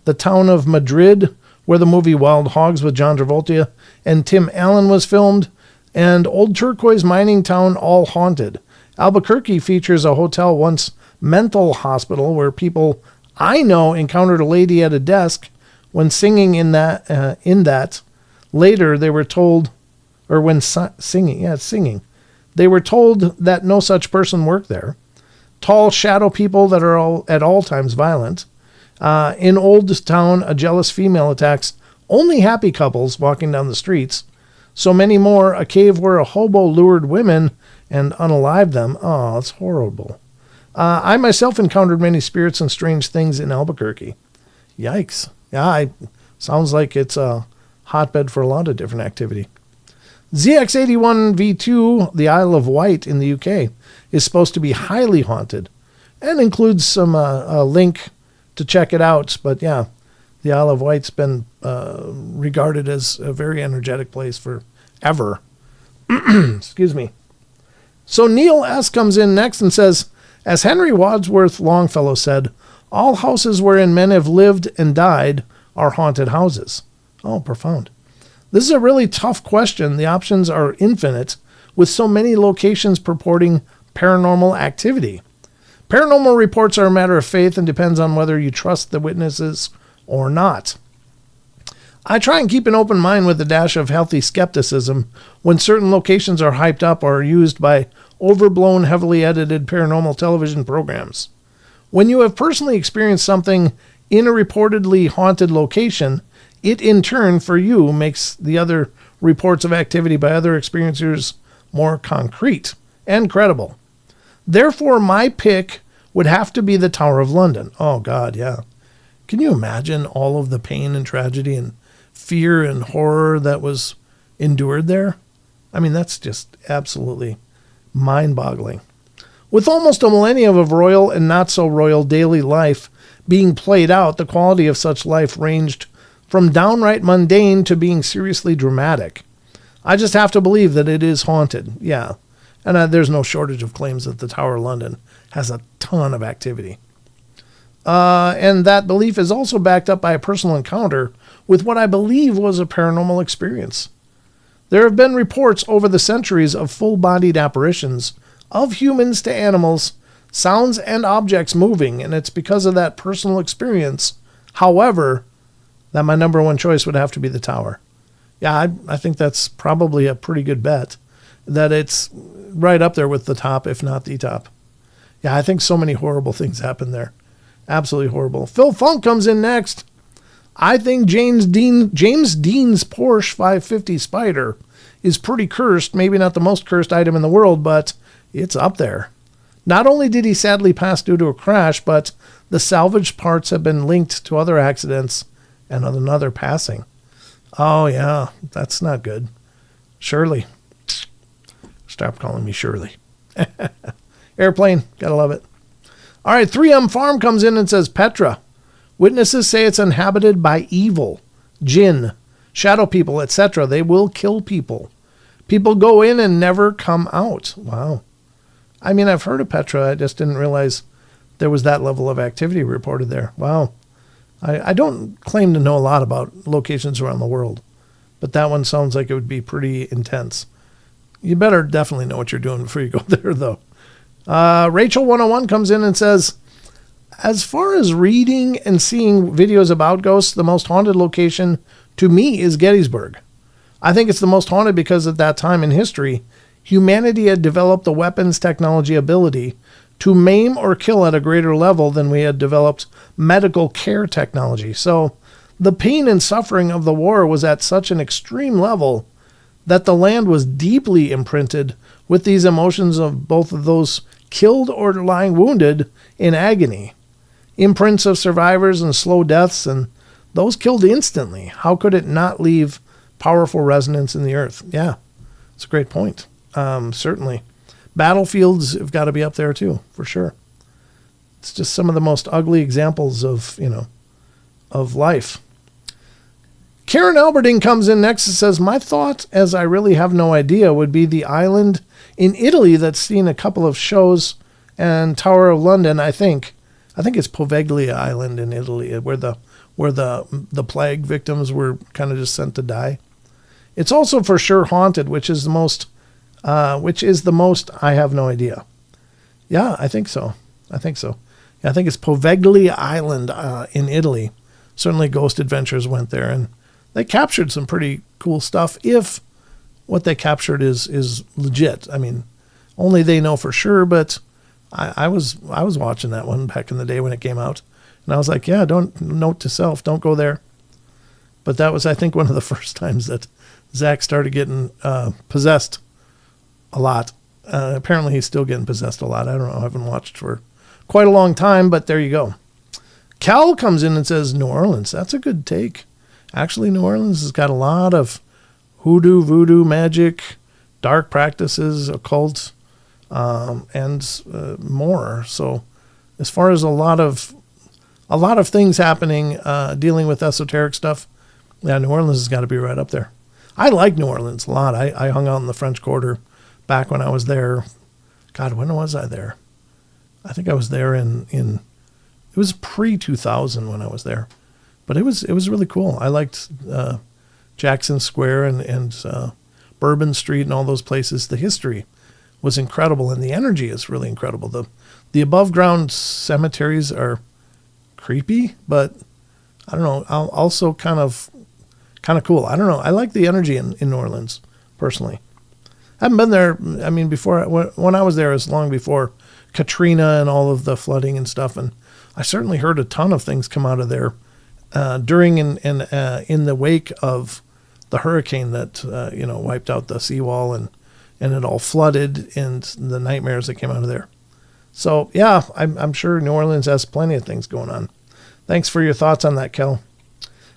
the town of Madrid, where the movie Wild Hogs with John Travolta and Tim Allen was filmed, and old turquoise mining town, all haunted. Albuquerque features a hotel, once mental hospital, where people I know encountered a lady at a desk when singing in that. Later, they were told, or when singing, they were told that no such person worked there. Tall shadow people that are at all times violent. In Old Town, a jealous female attacks only happy couples walking down the streets. So many more. A cave where a hobo lured women and unalived them. Oh, it's horrible. I myself encountered many spirits and strange things in Albuquerque. Yikes. Yeah, sounds like it's a hotbed for a lot of different activity. ZX81V2, the Isle of Wight in the UK, is supposed to be highly haunted and includes some a link to check it out. But yeah, the Isle of Wight's been regarded as a very energetic place forever. Excuse me. So Neil S. comes in next and says, as Henry Wadsworth Longfellow said, all houses wherein men have lived and died are haunted houses. Oh, profound. This is a really tough question. The options are infinite, with so many locations purporting paranormal activity. Paranormal reports are a matter of faith and depends on whether you trust the witnesses or not. I try and keep an open mind with a dash of healthy skepticism when certain locations are hyped up or are used by overblown, heavily edited paranormal television programs. When you have personally experienced something in a reportedly haunted location, it in turn for you makes the other reports of activity by other experiencers more concrete and credible. Therefore, my pick would have to be the Tower of London. Oh God, yeah. Can you imagine all of the pain and tragedy and fear and horror that was endured there? I mean, that's just absolutely mind-boggling. With almost a millennium of royal and not so royal daily life being played out, the quality of such life ranged from downright mundane to being seriously dramatic. I just have to believe that it is haunted, yeah. And there's no shortage of claims that the Tower of London has a ton of activity. And that belief is also backed up by a personal encounter with what I believe was a paranormal experience. There have been reports over the centuries of full-bodied apparitions of humans to animals, sounds and objects moving, and it's because of that personal experience, however, that my number one choice would have to be the tower. Yeah, I think that's probably a pretty good bet, that it's right up there with the top, if not the top. Yeah, I think so many horrible things happen there. Absolutely horrible. Phil Funk comes in next. I think James Dean's Porsche 550 Spider is pretty cursed. Maybe not the most cursed item in the world, but it's up there. Not only did he sadly pass due to a crash, but the salvaged parts have been linked to other accidents and another passing. Oh, yeah, that's not good. Shirley. Stop calling me Shirley. Airplane, gotta love it. All right, 3M Farm comes in and says, Petra. Witnesses say it's inhabited by evil, jinn, shadow people, etc. They will kill people. People go in and never come out. Wow. I mean, I've heard of Petra. I just didn't realize there was that level of activity reported there. Wow. I don't claim to know a lot about locations around the world, but that one sounds like it would be pretty intense. You better definitely know what you're doing before you go there, though. Rachel 101 comes in and says, as far as reading and seeing videos about ghosts, the most haunted location to me is Gettysburg. I think it's the most haunted because at that time in history, humanity had developed the weapons technology ability to maim or kill at a greater level than we had developed medical care technology. So the pain and suffering of the war was at such an extreme level that the land was deeply imprinted with these emotions of both of those killed or lying wounded in agony. Imprints of survivors and slow deaths, and those killed instantly. How could it not leave powerful resonance in the earth? Yeah, it's a great point. Certainly. Battlefields have got to be up there too, for sure. It's just some of the most ugly examples of, of life. Karen Alberding comes in next and says, my thought, as I really have no idea, would be the island in Italy that's seen a couple of shows, and Tower of London, I think it's Poveglia Island in Italy, where the plague victims were kind of just sent to die. It's also for sure haunted, which is the most, I have no idea. Yeah, I think so. Yeah, I think it's Poveglia Island in Italy. Certainly Ghost Adventures went there, and they captured some pretty cool stuff if what they captured is legit. I mean, only they know for sure, but I was watching that one back in the day when it came out, and I was like, yeah, don't, note to self, don't go there. But that was, I think, one of the first times that Zach started getting possessed a lot. Apparently he's still getting possessed a lot. I don't know. I haven't watched for quite a long time, but there you go. Cal comes in and says, New Orleans. That's a good take. Actually, New Orleans has got a lot of hoodoo, voodoo, magic, dark practices, occult, and more. So as far as a lot of things happening, dealing with esoteric stuff, yeah, New Orleans has got to be right up there. I like New Orleans a lot. I hung out in the French Quarter back when I was there. God, when was I there? I think I was there in it was pre-2000 when I was there. But it was really cool. I liked Jackson Square and Bourbon Street and all those places. The history was incredible, and the energy is really incredible. The above ground cemeteries are creepy, but I don't know, also kind of cool. I don't know. I like the energy in New Orleans personally. I haven't been there. I mean, before when I was there, it was long before Katrina and all of the flooding and stuff, and I certainly heard a ton of things come out of there during and in the wake of the hurricane that wiped out the seawall and it all flooded, and the nightmares that came out of there. So yeah, I'm sure New Orleans has plenty of things going on. Thanks for your thoughts on that, Kel.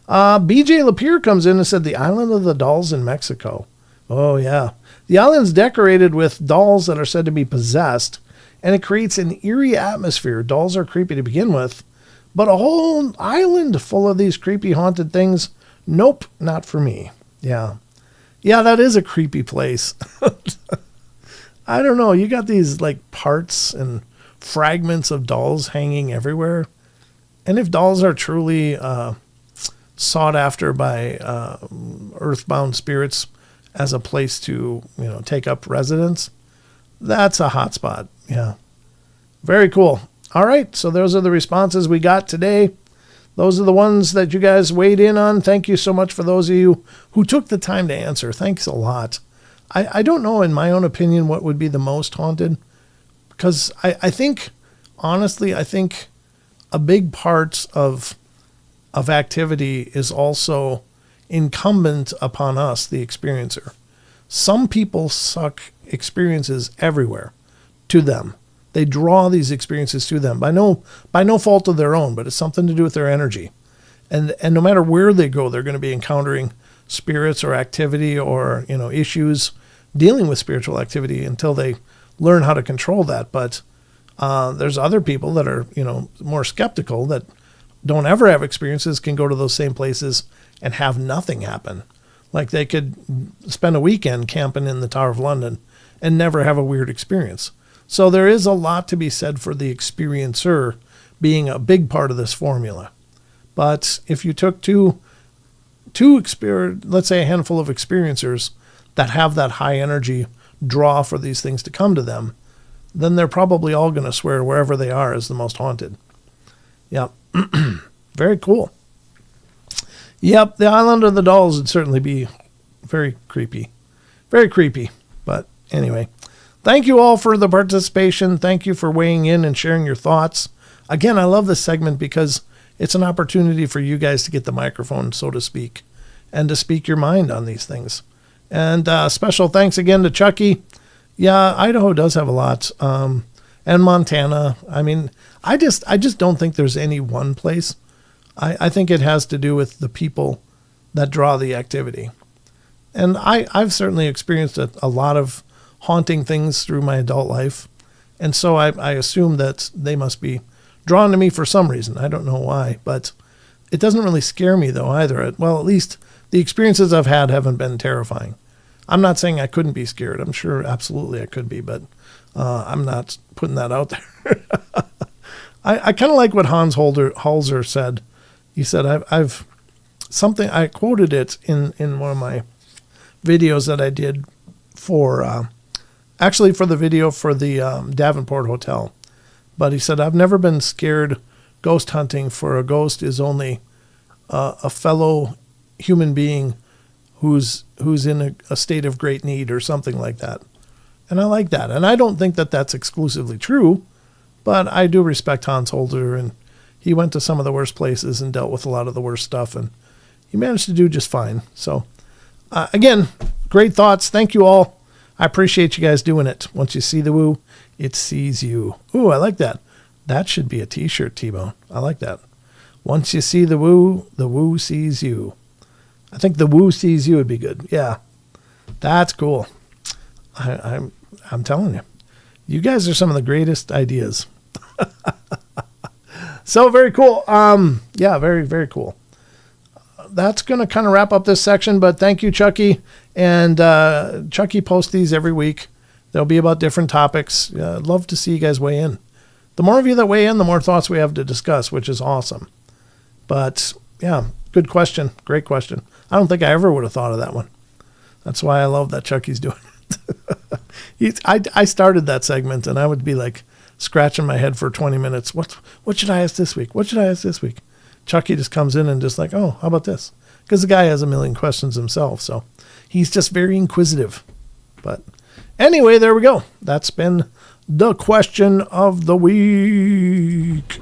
BJ Lapierre comes in and said the Island of the Dolls in Mexico. Oh yeah, the island's decorated with dolls that are said to be possessed, and it creates an eerie atmosphere. Dolls are creepy to begin with, but a whole island full of these creepy haunted things, nope, not for me. Yeah, that is a creepy place. I don't know. You got these like parts and fragments of dolls hanging everywhere. And if dolls are truly sought after by earthbound spirits as a place to, take up residence, that's a hot spot. Yeah. Very cool. All right. So those are the responses we got today. Those are the ones that you guys weighed in on. Thank you so much for those of you who took the time to answer. Thanks a lot. I don't know, in my own opinion, what would be the most haunted, because I think, honestly, a big part of activity is also incumbent upon us, the experiencer. Some people suck experiences everywhere to them. They draw these experiences to them by no fault of their own, but it's something to do with their energy. And no matter where they go, they're going to be encountering spirits or activity or, issues dealing with spiritual activity until they learn how to control that. But there's other people that are, more skeptical, that don't ever have experiences, can go to those same places and have nothing happen. Like they could spend a weekend camping in the Tower of London and never have a weird experience. So there is a lot to be said for the experiencer being a big part of this formula. But if you took let's say a handful of experiencers that have that high energy draw for these things to come to them, then they're probably all going to swear wherever they are is the most haunted. Yep. Very cool. Yep, the Island of the Dolls would certainly be very creepy. Very creepy. But anyway, thank you all for the participation. Thank you for weighing in and sharing your thoughts. Again, I love this segment because it's an opportunity for you guys to get the microphone, so to speak, and to speak your mind on these things. And special thanks again to Chucky. Yeah, Idaho does have a lot. And Montana. I mean, I just don't think there's any one place. I think it has to do with the people that draw the activity. And I've certainly experienced a lot of haunting things through my adult life. And so I assume that they must be drawn to me for some reason. I don't know why, but it doesn't really scare me though either. Well, at least the experiences I've had haven't been terrifying. I'm not saying I couldn't be scared. I'm sure absolutely I could be, but I'm not putting that out there. I kind of like what Hans Holzer said. He said, I quoted it in one of my videos that I did for the video for the Davenport Hotel. But he said, I've never been scared ghost hunting, for a ghost is only a fellow human being who's in a state of great need or something like that. And I like that. And I don't think that that's exclusively true, but I do respect Hans Holzer, and he went to some of the worst places and dealt with a lot of the worst stuff, and he managed to do just fine. So again, great thoughts. Thank you all. I appreciate you guys doing it. Once you see the woo, it sees you. Ooh, I like that. That should be a t-shirt, T-Bone. I like that. Once you see the woo sees you. I think the woo sees you would be good. Yeah, that's cool. I'm telling you, you guys are some of the greatest ideas. So very cool. Yeah, very, very cool. That's going to kind of wrap up this section, but thank you, Chucky. And Chucky posts these every week. They'll be about different topics. I'd love to see you guys weigh in. The more of you that weigh in, the more thoughts we have to discuss, which is awesome. But yeah, good question. Great question. I don't think I ever would have thought of that one. That's why I love that Chucky's doing it. I started that segment and I would be like scratching my head for 20 minutes. What should I ask this week? What should I ask this week? Chucky just comes in and just like, oh, how about this? Because the guy has a million questions himself. So he's just very inquisitive. But anyway, there we go. That's been the question of the week.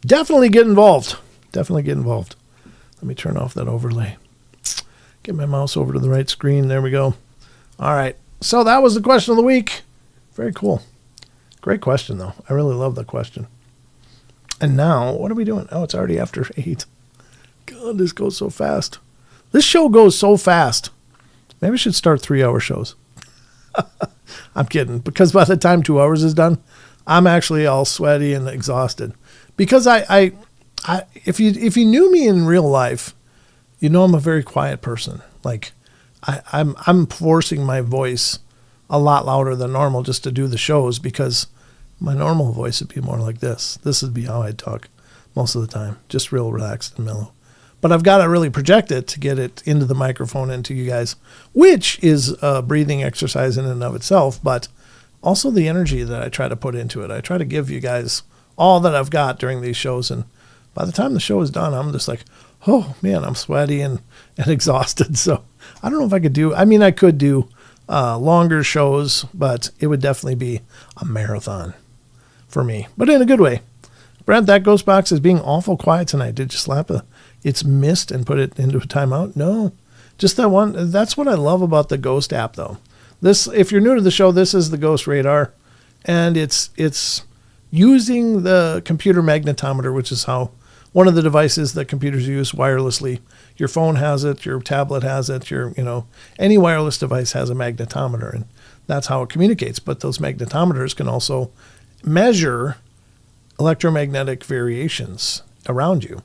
Definitely get involved. Definitely get involved. Let me turn off that overlay. Get my mouse over to the right screen. There we go. All right. So that was the question of the week. Very cool. Great question, though. I really love that question. And now, what are we doing? Oh, it's already after 8. God, this goes so fast. This show goes so fast. Maybe I should start 3-hour shows. I'm kidding. Because by the time 2 hours is done, I'm actually all sweaty and exhausted. Because if you knew me in real life, you know I'm a very quiet person. Like I'm forcing my voice a lot louder than normal just to do the shows, because my normal voice would be more like this. This would be how I'd talk most of the time, just real relaxed and mellow. But I've got to really project it to get it into the microphone and to you guys, which is a breathing exercise in and of itself, but also the energy that I try to put into it. I try to give you guys all that I've got during these shows, and by the time the show is done, I'm just like, oh man, I'm sweaty and exhausted. So I don't know if I could do longer shows, but it would definitely be a marathon for me, but in a good way. Brent, that ghost box is being awful quiet tonight. Did you slap its missed and put it into a timeout? No, just that one. That's what I love about the Ghost app, though. This, if you're new to the show, this is the Ghost Radar, and it's using the computer magnetometer, which is how one of the devices that computers use wirelessly. Your phone has it, your tablet has it, any wireless device has a magnetometer, and that's how it communicates. But those magnetometers can also measure electromagnetic variations around you.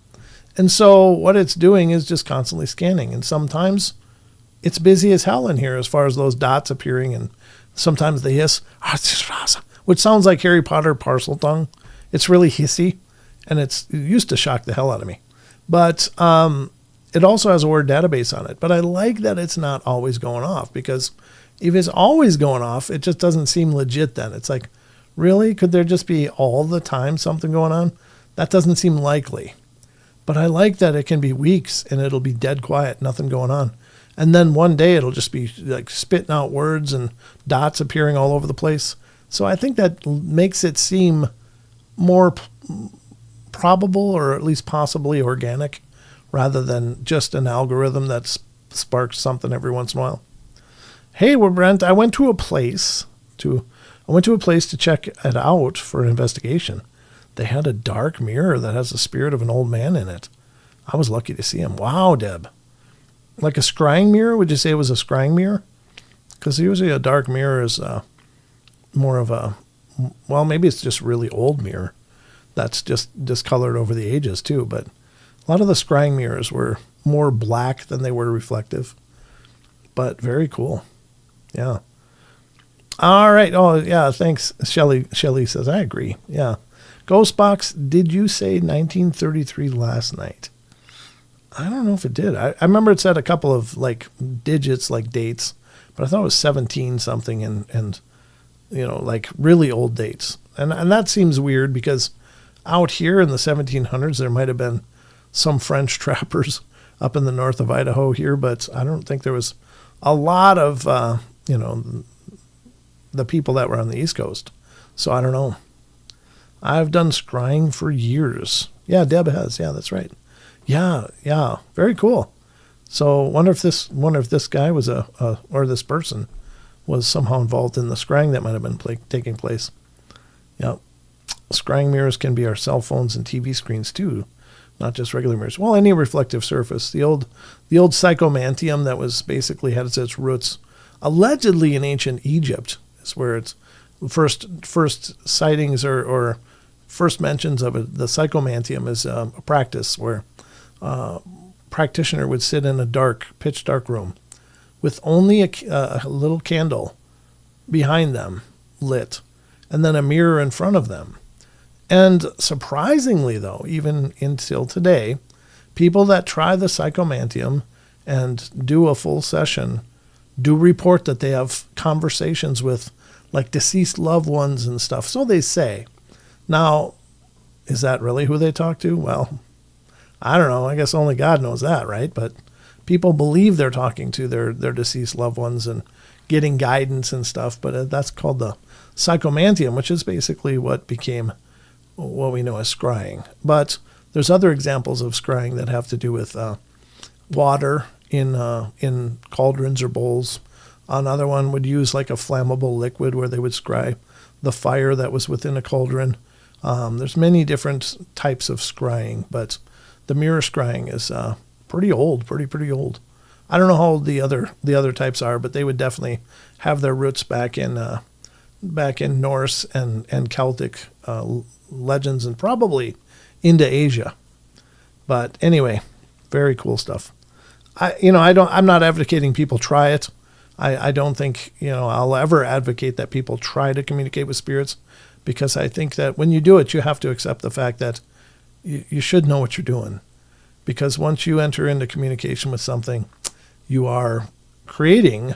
And so what it's doing is just constantly scanning. And sometimes it's busy as hell in here as far as those dots appearing, and sometimes they hiss, which sounds like Harry Potter parcel tongue. It's really hissy, and it used to shock the hell out of me. But it also has a word database on it. But I like that it's not always going off, because if it's always going off, it just doesn't seem legit then. It's like, really? Could there just be all the time something going on? That doesn't seem likely. But I like that it can be weeks and it'll be dead quiet, nothing going on. And then one day it'll just be like spitting out words and dots appearing all over the place. So I think that makes it seem more probable, or at least possibly organic, rather than just an algorithm that sparks something every once in a while. Hey, we're Brent. I went to a place to check it out for an investigation. They had a dark mirror that has the spirit of an old man in it. I was lucky to see him. Wow, Deb. Like a scrying mirror? Would you say it was a scrying mirror? Because usually a dark mirror is more of a, well, maybe it's just really old mirror that's just discolored over the ages too. But a lot of the scrying mirrors were more black than they were reflective. But very cool. Yeah. All right. Oh, yeah. Thanks, Shelly. Shelly says, I agree. Yeah. Ghostbox, did you say 1933 last night? I don't know if it did. I remember it said a couple of like digits, like dates, but I thought it was 17 something and you know, like really old dates. And that seems weird, because out here in the 1700s, there might have been some French trappers up in the north of Idaho here, but I don't think there was a lot of, you know, the people that were on the East Coast. So I don't know. I've done scrying for years. Yeah, Deb has. Yeah, that's right. Yeah. Very cool. So wonder if this guy was or this person was somehow involved in the scrying that might have been taking place. Yeah. Scrying mirrors can be our cell phones and TV screens too, not just regular mirrors. Well, any reflective surface. The old psychomantium that was basically had its roots allegedly in ancient Egypt is where its first sightings or first mentions of it. The psychomantium is a practice where a practitioner would sit in a pitch dark room with only a little candle behind them lit, and then a mirror in front of them. And surprisingly, though, even until today, people that try the psychomantium and do a full session do report that they have conversations with like deceased loved ones and stuff. So they say. Now, is that really who they talk to? Well, I don't know. I guess only God knows that, right? But people believe they're talking to their deceased loved ones and getting guidance and stuff. But that's called the psychomantium, which is basically what became what we know as scrying. But there's other examples of scrying that have to do with water in cauldrons or bowls. Another one would use like a flammable liquid where they would scry the fire that was within a cauldron. There's many different types of scrying, but the mirror scrying is pretty old, pretty old. I don't know how old the other types are, but they would definitely have their roots back in Norse and Celtic legends, and probably into Asia. But anyway, very cool stuff. I'm not advocating people try it. I don't think, I'll ever advocate that people try to communicate with spirits, because I think that when you do it, you have to accept the fact that you should know what you're doing. Because once you enter into communication with something, you are creating,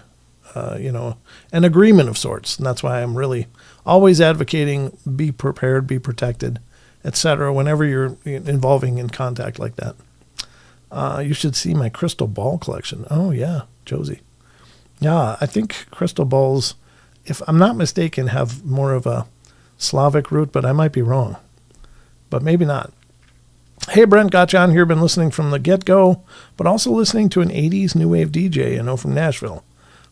an agreement of sorts. And that's why I'm really always advocating be prepared, be protected, etc. whenever you're involving in contact like that. You should see my crystal ball collection. Oh, yeah, Josie. Yeah, I think crystal balls, if I'm not mistaken, have more of a Slavic root, but I might be wrong. But maybe not. Hey, Brent, got you on here. Been listening from the get-go, but also listening to an 80s new wave DJ I know from Nashville.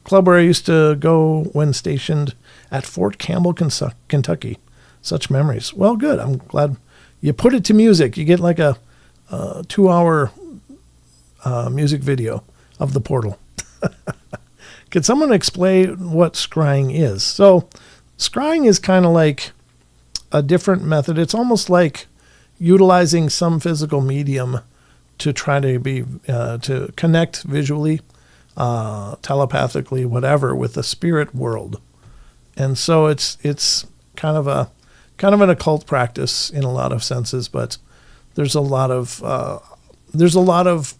Club where I used to go when stationed at Fort Campbell, Kentucky. Such memories. Well, good. I'm glad you put it to music. You get like a 2-hour music video of the portal. Could someone explain what scrying is? So scrying is kind of like a different method. It's almost like utilizing some physical medium to try to to connect visually telepathically, whatever, with the spirit world. And so it's kind of an occult practice in a lot of senses, but there's a lot of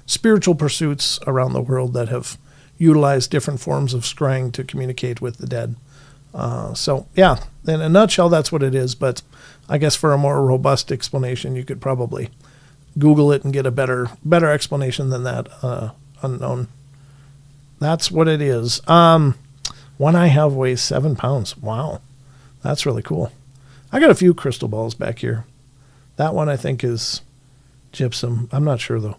spiritual pursuits around the world that have utilized different forms of scrying to communicate with the dead. So yeah, in a nutshell, that's what it is. But I guess for a more robust explanation, you could probably Google it and get a better explanation than that. Unknown. That's what it is. One I have weighs 7 pounds. Wow, that's really cool. I got a few crystal balls back here. That one I think is gypsum. I'm not sure though.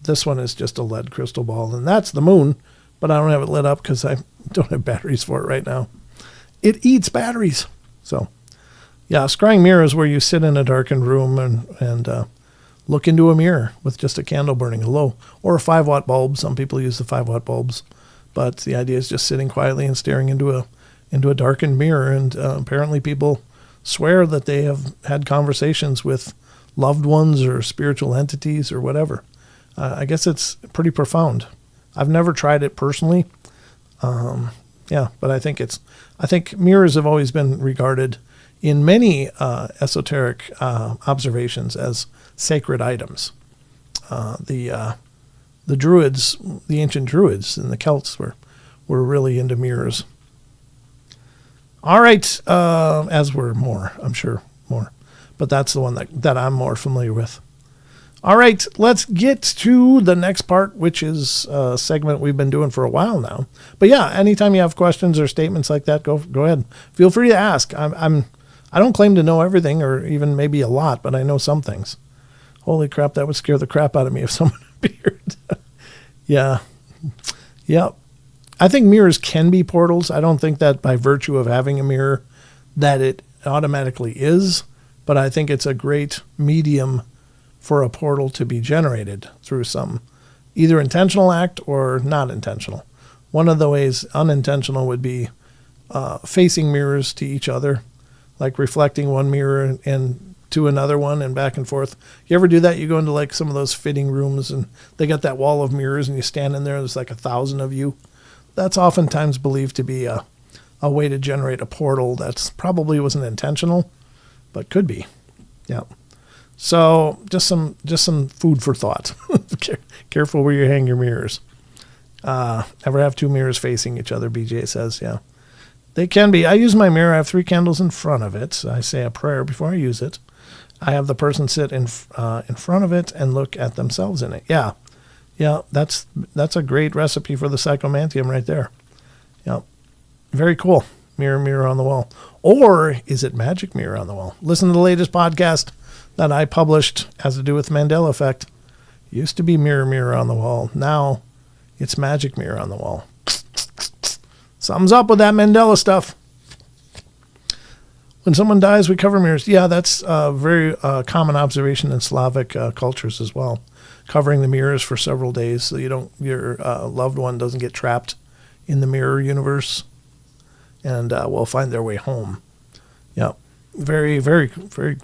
This one is just a lead crystal ball, and that's the moon, but I don't have it lit up because I don't have batteries for it right now. It eats batteries. So, yeah, scrying mirror is where you sit in a darkened room and look into a mirror with just a candle burning low, or a 5-watt bulb. Some people use the 5-watt bulbs, but the idea is just sitting quietly and staring into a darkened mirror. And apparently people swear that they have had conversations with loved ones or spiritual entities or whatever. I guess it's pretty profound. I've never tried it personally. But I think mirrors have always been regarded in many esoteric observations as sacred items. The Druids, the ancient Druids and the Celts were really into mirrors. All right, as were more, I'm sure more, but that's the one that I'm more familiar with. All right, let's get to the next part, which is a segment we've been doing for a while now. But yeah, anytime you have questions or statements like that, go ahead. Feel free to ask. I don't claim to know everything, or even maybe a lot, but I know some things. Holy crap, that would scare the crap out of me if someone appeared. Yeah. I think mirrors can be portals. I don't think that by virtue of having a mirror that it automatically is, but I think it's a great medium for a portal to be generated through some either intentional act or not intentional. One of the ways unintentional would be facing mirrors to each other, like reflecting one mirror and to another one and back and forth. You ever do that? You go into like some of those fitting rooms and they got that wall of mirrors and you stand in there, there's like 1,000 of you. That's oftentimes believed to be a way to generate a portal that's probably wasn't intentional, but could be. Yeah. So just some food for thought. Careful where you hang your mirrors. Ever have 2 mirrors facing each other, BJ says. Yeah, they can be. I use my mirror. I have 3 candles in front of it. I say a prayer before I use it. I have the person sit in front of it and look at themselves in it. Yeah, that's a great recipe for the psychomantium right there. Yeah, very cool. Mirror on the wall. Or is it magic mirror on the wall? Listen to the latest podcast that I published, has to do with Mandela effect. Used to be mirror on the wall. Now it's magic mirror on the wall. Something's up with that Mandela stuff. When someone dies, we cover mirrors. Yeah, that's a very common observation in Slavic cultures as well. Covering the mirrors for several days so your loved one doesn't get trapped in the mirror universe and will find their way home. Yeah, very, very, very.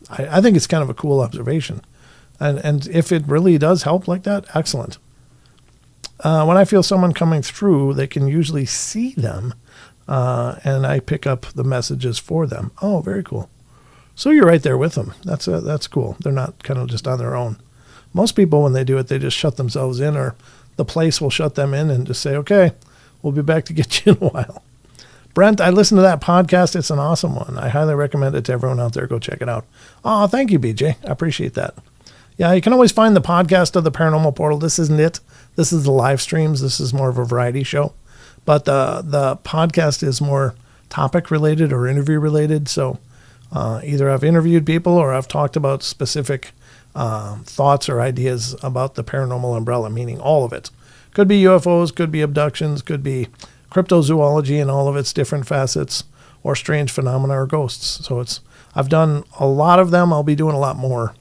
I think it's kind of a cool observation. And if it really does help like that, excellent. When I feel someone coming through, they can usually see them, and I pick up the messages for them. Oh, very cool. So you're right there with them. That's cool. They're not kind of just on their own. Most people, when they do it, they just shut themselves in, or the place will shut them in and just say, okay, we'll be back to get you in a while. Brent, I listened to that podcast. It's an awesome one. I highly recommend it to everyone out there. Go check it out. Oh, thank you, BJ. I appreciate that. Yeah, you can always find the podcast of the Paranormal Portal. This isn't it. This is the live streams. This is more of a variety show. But the podcast is more topic related or interview related. So either I've interviewed people or I've talked about specific thoughts or ideas about the paranormal umbrella, meaning all of it. Could be UFOs, could be abductions, could be cryptozoology and all of its different facets, or strange phenomena or ghosts. So I've done a lot of them. I'll be doing a lot more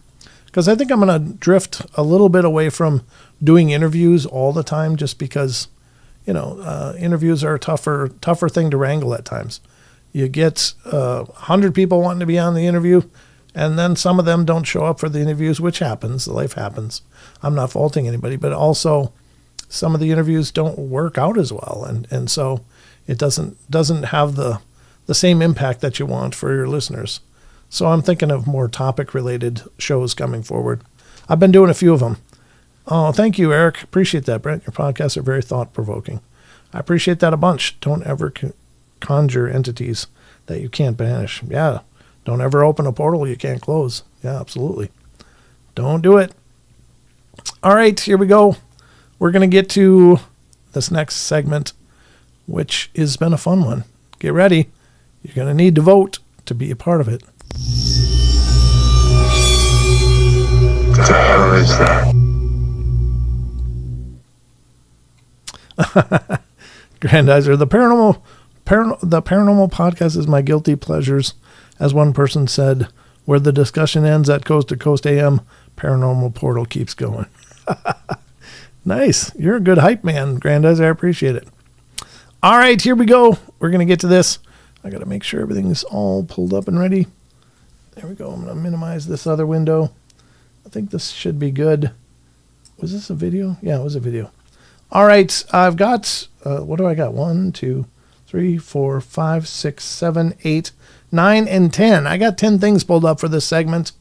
because I think I'm going to drift a little bit away from doing interviews all the time, just because, interviews are a tougher thing to wrangle at times. You get 100 people wanting to be on the interview, and then some of them don't show up for the interviews, which happens. Life happens. I'm not faulting anybody, but also some of the interviews don't work out as well. And so it doesn't have the same impact that you want for your listeners. So I'm thinking of more topic related shows coming forward. I've been doing a few of them. Oh, thank you, Eric. Appreciate that, Brent. Your podcasts are very thought provoking. I appreciate that a bunch. Don't ever conjure entities that you can't banish. Yeah. Don't ever open a portal you can't close. Yeah, absolutely. Don't do it. All right, here we go. We're going to get to this next segment, which has been a fun one. Get ready. You're going to need to vote to be a part of it. What the hell is that? Grandizer, the paranormal podcast is my guilty pleasures. As one person said, where the discussion ends at Coast to Coast AM, Paranormal Portal keeps going. Nice. You're a good hype man, Grandizer. I appreciate it. All right, here we go. We're going to get to this. I got to make sure everything's all pulled up and ready. There we go. I'm going to minimize this other window. I think this should be good. Was this a video? Yeah, it was a video. All right, I've got, what do I got? 1, 2, 3, 4, 5, 6, 7, 8, 9, and 10. I got 10 things pulled up for this segment.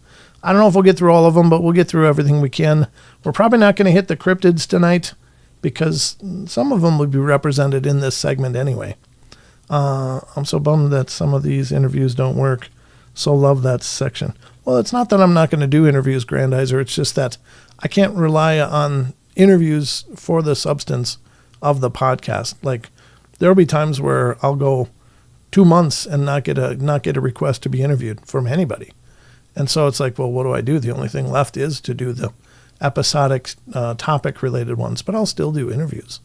I don't know if we'll get through all of them, but we'll get through everything we can. We're probably not going to hit the cryptids tonight because some of them would be represented in this segment anyway. I'm so bummed that some of these interviews don't work. So love that section. Well, it's not that I'm not going to do interviews, Grandizer. It's just that I can't rely on interviews for the substance of the podcast. Like there'll be times where I'll go 2 months and not get a request to be interviewed from anybody. And so it's like, well, what do I do? The only thing left is to do the episodic topic related ones, but I'll still do interviews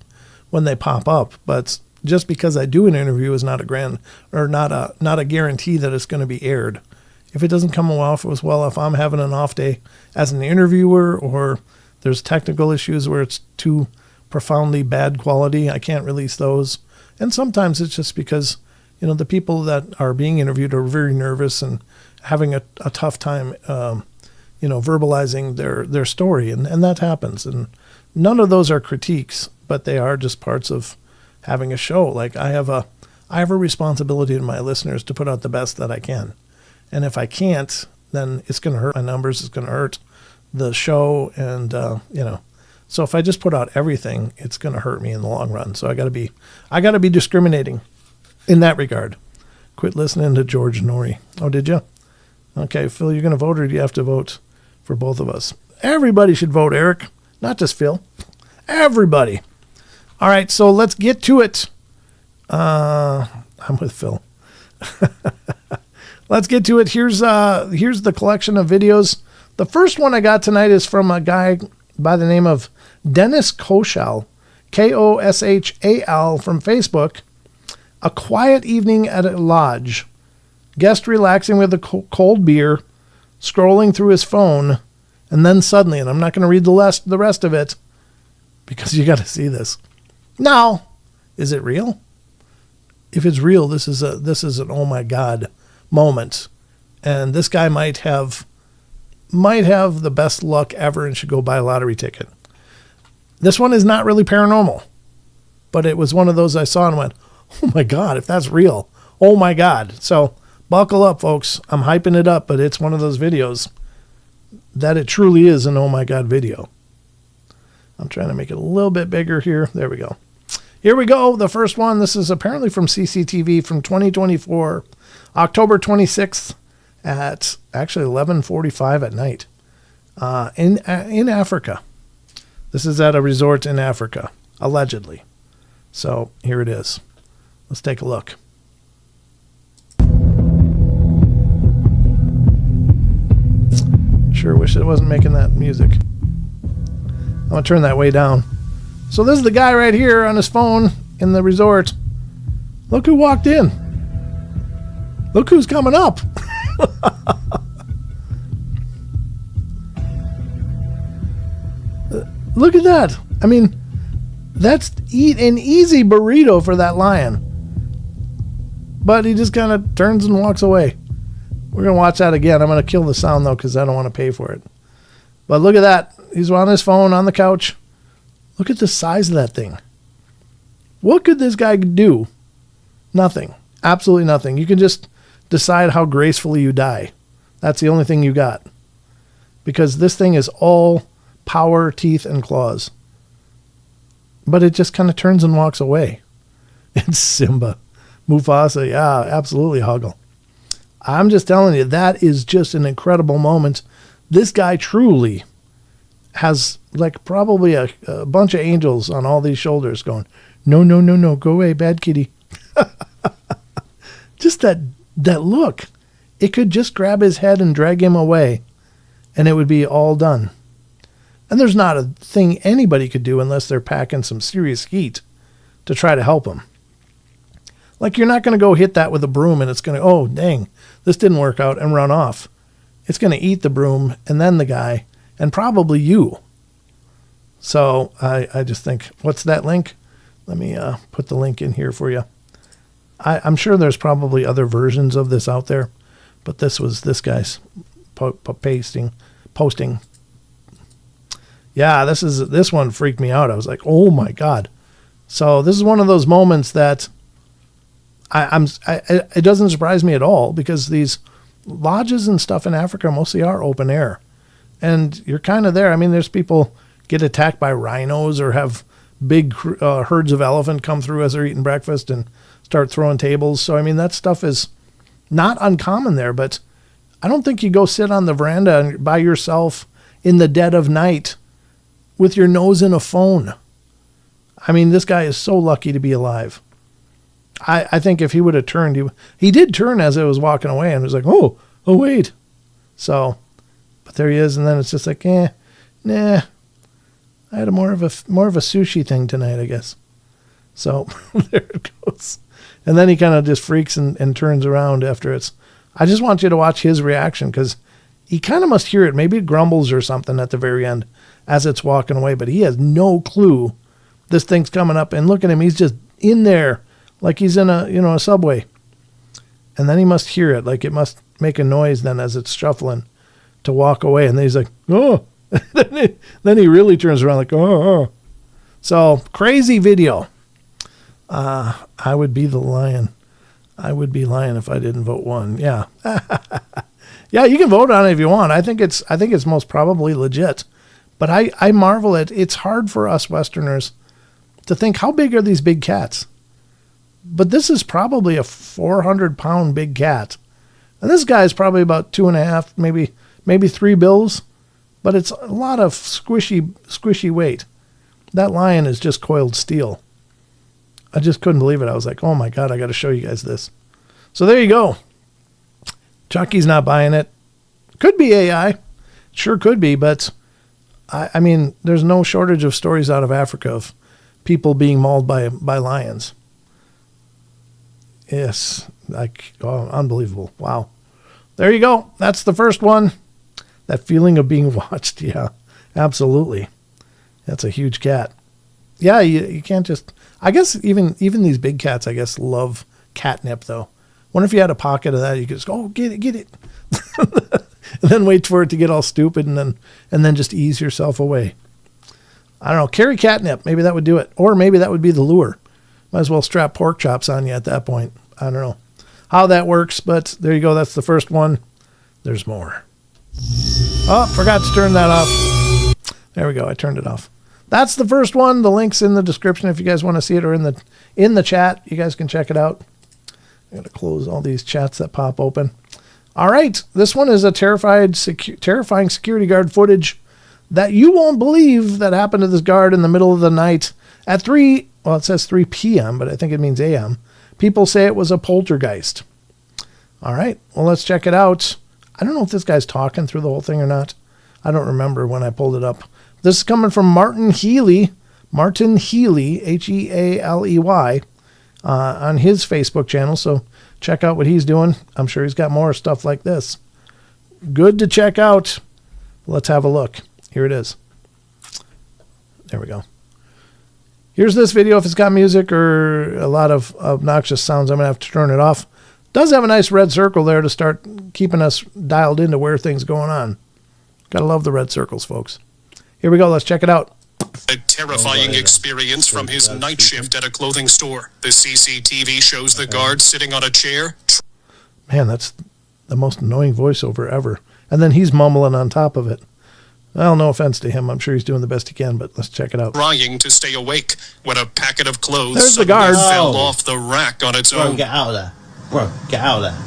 when they pop up. But just because I do an interview is not a guarantee that it's going to be aired. If it doesn't come off as well, if I'm having an off day as an interviewer or there's technical issues where it's too profoundly bad quality, I can't release those. And sometimes it's just because, the people that are being interviewed are very nervous and having a tough time, verbalizing their story. And that happens. And none of those are critiques, but they are just parts of having a show. Like I have a responsibility to my listeners to put out the best that I can. And if I can't, then it's going to hurt my numbers. It's going to hurt the show. And, so if I just put out everything, it's going to hurt me in the long run. So I got to be discriminating in that regard. Quit listening to George Norrie. Oh, did you? Okay, Phil, you're going to vote, or do you have to vote for both of us? Everybody should vote, Eric. Not just Phil. Everybody. All right, so let's get to it. I'm with Phil. Let's get to it. Here's the collection of videos. The first one I got tonight is from a guy by the name of Dennis Koshal, Koshal from Facebook. A quiet evening at a lodge. Guest relaxing with a cold beer, scrolling through his phone, and then suddenly, and I'm not going to read the rest of it because you got to see this. Now, is it real? If it's real, this is an oh my God moment, and this guy might have the best luck ever and should go buy a lottery ticket. This one is not really paranormal, but it was one of those I saw and went, oh my God, if that's real, oh my God. So buckle up, folks. I'm hyping it up, but it's one of those videos that it truly is an oh my God video. I'm trying to make it a little bit bigger here. There we go. Here we go. The first one. This is apparently from CCTV from 2024, October 26th at actually 11:45 at night in Africa. This is at a resort in Africa, allegedly. So here it is. Let's take a look. Sure wish it wasn't making that music. I'm going to turn that way down. So this is the guy right here on his phone in the resort. Look who walked in. Look who's coming up. Look at that. I mean, that's an easy burrito for that lion. But he just kind of turns and walks away. We're going to watch that again. I'm going to kill the sound, though, because I don't want to pay for it. But look at that. He's on his phone on the couch. Look at the size of that thing. What could this guy do? Nothing. Absolutely nothing. You can just decide how gracefully you die. That's the only thing you got. Because this thing is all power, teeth, and claws. But it just kind of turns and walks away. It's Simba. Mufasa, yeah, absolutely Huggle. I'm just telling you, that is just an incredible moment. This guy truly has like probably a bunch of angels on all these shoulders going, no, no, no, no, go away, bad kitty. Just that look. It could just grab his head and drag him away, and it would be all done. And there's not a thing anybody could do unless they're packing some serious heat to try to help him. Like, you're not going to go hit that with a broom and it's going to, oh, dang, this didn't work out, and run off. It's going to eat the broom and then the guy and probably you. So I just think, what's that link? Let me put the link in here for you. I'm sure there's probably other versions of this out there, but this was this guy's posting. Yeah, this one freaked me out. I was like, oh my God. So this is one of those moments that it doesn't surprise me at all, because these lodges and stuff in Africa mostly are open air, and you're kind of there. I mean, there's people get attacked by rhinos or have big herds of elephant come through as they're eating breakfast and start throwing tables. So, I mean, that stuff is not uncommon there, but I don't think you go sit on the veranda by yourself in the dead of night with your nose in a phone. I mean, this guy is so lucky to be alive. I think if he would have turned, he did turn as it was walking away and was like, oh, wait. So, but there he is. And then it's just like, nah, I had more of a sushi thing tonight, I guess. So there it goes. And then he kind of just freaks and turns around after it's, I just want you to watch his reaction, because he kind of must hear it. Maybe it grumbles or something at the very end as it's walking away, but he has no clue this thing's coming up. And look at him. He's just in there like he's in a subway. And then he must hear it. Like, it must make a noise then as it's shuffling to walk away. And then he's like, oh, then he really turns around like, oh. So crazy video. I would be the lion. I would be lying if I didn't vote one. Yeah. Yeah, you can vote on it if you want. I think it's most probably legit. But I marvel at, it's hard for us Westerners to think, how big are these big cats? But this is probably a 400-pound big cat. And this guy is probably about 2.5, maybe 3 bills. But it's a lot of squishy weight. That lion is just coiled steel. I just couldn't believe it. I was like, oh my God, I got to show you guys this. So there you go. Chucky's not buying it. Could be AI. Sure could be, but I mean, there's no shortage of stories out of Africa of people being mauled by lions. Yes, unbelievable. Wow. There you go. That's the first one. That feeling of being watched. Yeah, absolutely. That's a huge cat. Yeah, you can't just, I guess even these big cats, I guess, love catnip though. Wonder if you had a pocket of that, you could just go, oh, get it. And then wait for it to get all stupid and then just ease yourself away. I don't know. Carry catnip. Maybe that would do it. Or maybe that would be the lure. Might as well strap pork chops on you at that point. I don't know how that works, but there you go. That's the first one. There's more. Oh, forgot to turn that off. There we go. I turned it off. That's the first one. The link's in the description if you guys want to see it, or in the chat. You guys can check it out. I got to close all these chats that pop open. All right. This one is a terrifying security guard footage that you won't believe that happened to this guard in the middle of the night at 3, well, it says 3 p.m., but I think it means a.m. People say it was a poltergeist. All right. Well, let's check it out. I don't know if this guy's talking through the whole thing or not. I don't remember when I pulled it up. This is coming from Martin Healy, Healey, on his Facebook channel. So check out what he's doing. I'm sure he's got more stuff like this. Good to check out. Let's have a look. Here it is. There we go. Here's this video. If it's got music or a lot of obnoxious sounds, I'm going to have to turn it off. Does have a nice red circle there to start keeping us dialed into where things going on. Gotta love the red circles, folks. Here we go. Let's check it out. terrifying experience from his night shift at a clothing store. The CCTV shows the guard sitting on a chair. Man, that's the most annoying voiceover ever. And then he's mumbling on top of it. Well, no offense to him. I'm sure he's doing the best he can, but let's check it out. Trying to stay awake when a packet of clothes There's the guard. fell off the rack on its own. Get out of there. Bro, get out of there.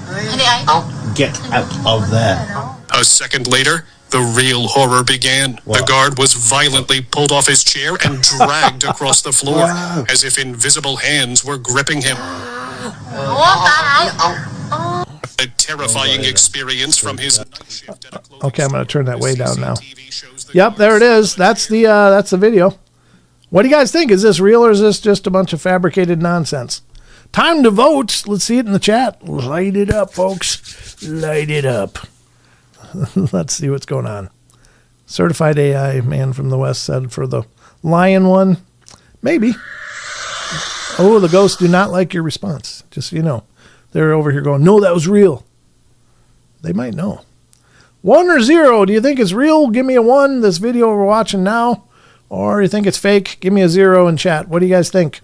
Get out of there. A second later, the real horror began. What? The guard was violently pulled off his chair and dragged across the floor as if invisible hands were gripping him. A terrifying experience from his night shift at a clothing Okay, I'm going to turn that way down now. the Yep, there it is. That's the video. What do you guys think? Is this real or is this just a bunch of fabricated nonsense? Time to vote. Let's see it in the chat. Light it up, folks. Light it up. Let's see what's going on. Certified AI man from the West said for the lion one. Maybe. Oh, the ghosts do not like your response. Just so you know. They're over here going, no, that was real. They might know. 1 or 0, do you think it's real? Give me a 1, this video we're watching now. Or you think it's fake? Give me a 0 in chat. What do you guys think?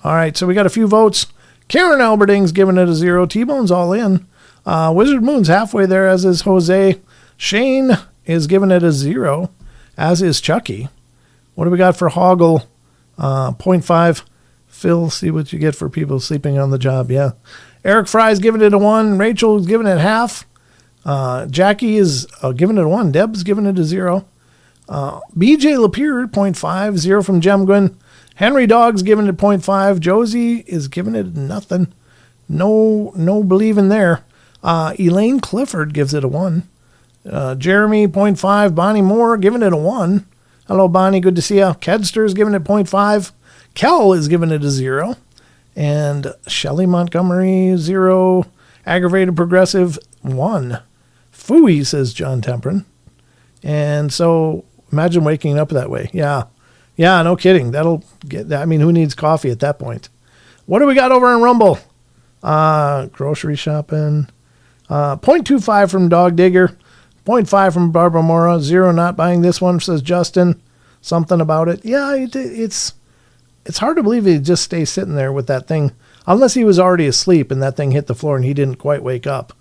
All right, so we got a few votes. Karen Alberting's giving it a 0. T-Bone's all in. Wizard Moon's halfway there, as is Jose. Shane is giving it a 0, as is Chucky. What do we got for Hoggle? 0.5. Phil, see what you get for people sleeping on the job. Yeah. Eric Fry's giving it a 1. Rachel's giving it half. Jackie is giving it a 1. Deb's giving it a 0. BJ Lapeer, 0.5. 0 from Gemgwin. Henry Dogg's giving it 0.5. Josie is giving it nothing. No believing there. Elaine Clifford gives it a 1. Jeremy, 0.5. Bonnie Moore giving it a 1. Hello, Bonnie. Good to see you. Kedster's giving it 0.5. Kel is giving it a 0. And Shelley Montgomery, 0. Aggravated Progressive, 1. Fooey, says John Temprin. And so imagine waking up that way. Yeah, no kidding. That'll get that. I mean, who needs coffee at that point? What do we got over in Rumble? Grocery shopping. 0.25 from Dog Digger. 0.5 from Barbara Mora. 0 not buying this one, says Justin. Something about it. Yeah, it's hard to believe he'd just stay sitting there with that thing. Unless he was already asleep and that thing hit the floor and he didn't quite wake up.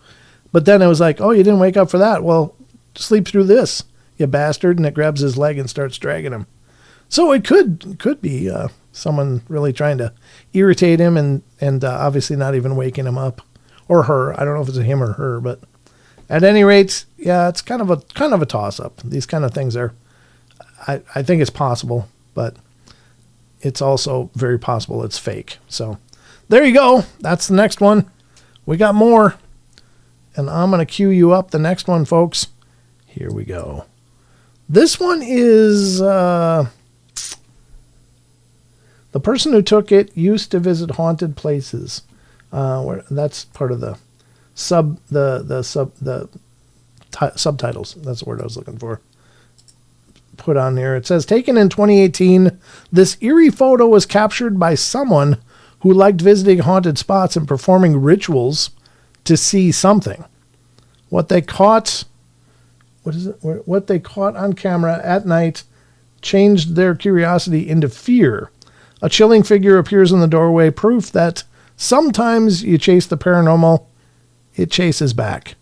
But then it was like, oh, you didn't wake up for that. Well, sleep through this, you bastard. And it grabs his leg and starts dragging him. So it could be someone really trying to irritate him and obviously not even waking him up. Or her. I don't know if it's a him or her. But at any rate, yeah, it's kind of a toss-up. These kind of things are, I think it's possible. But it's also very possible it's fake. So there you go. That's the next one. We got more. And I'm going to cue you up the next one, folks. Here we go. This one is the person who took it used to visit haunted places. That's part of the subtitles. That's the word I was looking for. Put on here. It says, taken in 2018, this eerie photo was captured by someone who liked visiting haunted spots and performing rituals to see something. What they caught on camera at night changed their curiosity into fear. A chilling figure appears in the doorway, proof that sometimes you chase the paranormal, it chases back.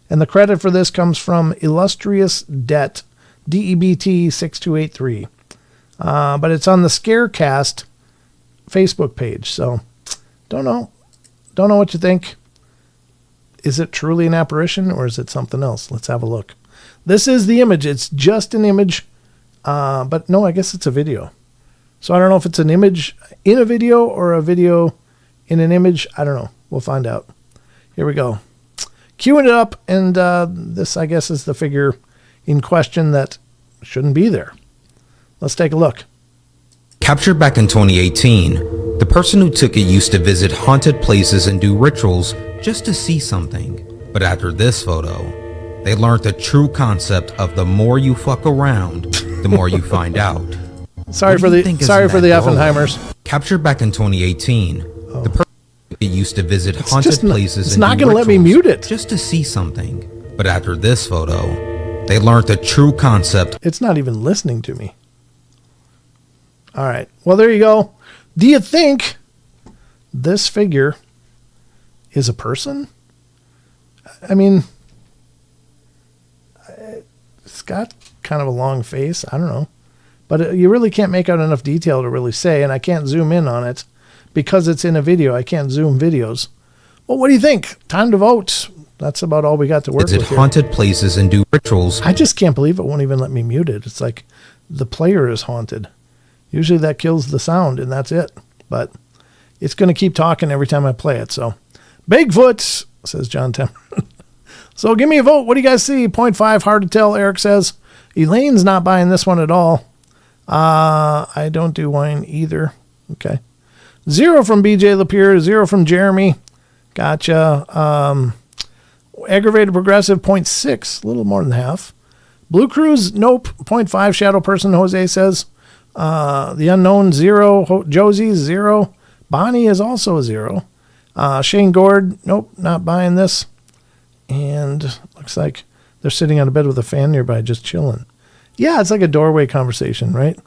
And the credit for this comes from Illustrious Debt, DEBT 6283. But it's on the Scarecast Facebook page. So don't know what you think. Is it truly an apparition or is it something else? Let's have a look. This is the image. It's just an image. But no, I guess it's a video. So I don't know if it's an image in a video or a video in an image. I don't know. We'll find out. Here we go. Queuing it up. And this, I guess, is the figure in question that shouldn't be there. Let's take a look. Captured back in 2018, the person who took it used to visit haunted places and do rituals just to see something. But after this photo, they learned the true concept of the more you fuck around, the more you find out. Sorry for the Effenheimers. Captured back in 2018, the person used to visit haunted places and not going to let me mute it just to see something. But after this photo, they learned the true concept. It's not even listening to me. All right. Well, there you go. Do you think this figure is a person? I mean, it's got kind of a long face. I don't know. But you really can't make out enough detail to really say, and I can't zoom in on it because it's in a video. I can't zoom videos. Well, what do you think? Time to vote. That's about all we got to work with. Visit haunted places and do rituals. I just can't believe it won't even let me mute it. It's like the player is haunted. Usually that kills the sound, and that's it. But it's going to keep talking every time I play it. So, Bigfoot, says John Timmer. So give me a vote. What do you guys see? 0.5, hard to tell, Eric says. Elaine's not buying this one at all. I don't do wine either. Okay. 0 from BJ Lapierre, 0 from Jeremy. Gotcha. Aggravated progressive, 0.6, a little more than half. Blue Cruise, nope. 0.5, shadow person, Jose says. The unknown, 0. Josie, 0. Bonnie is also a 0. Shane Gord, nope, not buying this. And looks like they're sitting on a bed with a fan nearby, just chilling. Yeah, it's like a doorway conversation, right?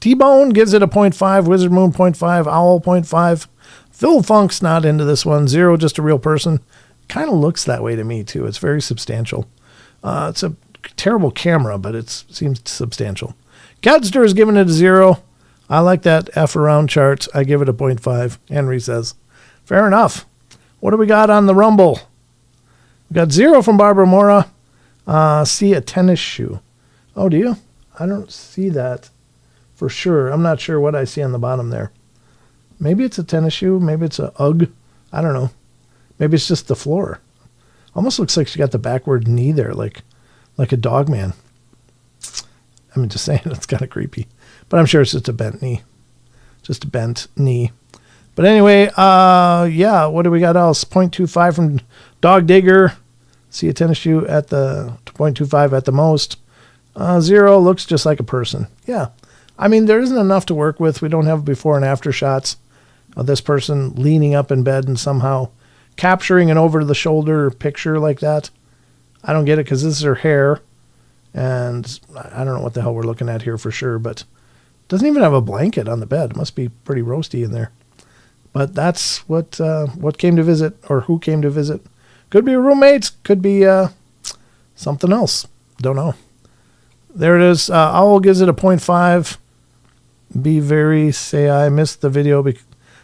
T-Bone gives it a 0.5. Wizard Moon, 0.5. Owl, 0.5. Phil Funk's not into this one. 0, just a real person. Kind of looks that way to me, too. It's very substantial. It's a terrible camera, but it seems substantial. Gadster is giving it a 0. I like that F around chart. I give it a 0.5. Henry says, fair enough. What do we got on the Rumble? We got 0 from Barbara Mora. See a tennis shoe. Oh, do you? I don't see that for sure. I'm not sure what I see on the bottom there. Maybe it's a tennis shoe. Maybe it's a UGG. I don't know. Maybe it's just the floor. Almost looks like she got the backward knee there, like a dog man. I mean, just saying, it's kind of creepy. But I'm sure it's just a bent knee. Just a bent knee. But anyway, yeah, what do we got else? 0.25 from Dog Digger. See a tennis shoe at the 0.25 at the most. 0 looks just like a person. Yeah. I mean, there isn't enough to work with. We don't have before and after shots of this person leaning up in bed and somehow capturing an over-the-shoulder picture like that. I don't get it because this is her hair. And I don't know what the hell we're looking at here for sure, but it doesn't even have a blanket on the bed. It must be pretty roasty in there. But that's what came to visit, or who came to visit. Could be a roommate, could be something else. Don't know. There it is. Owl gives it a 0.5. Be very, say I missed the video,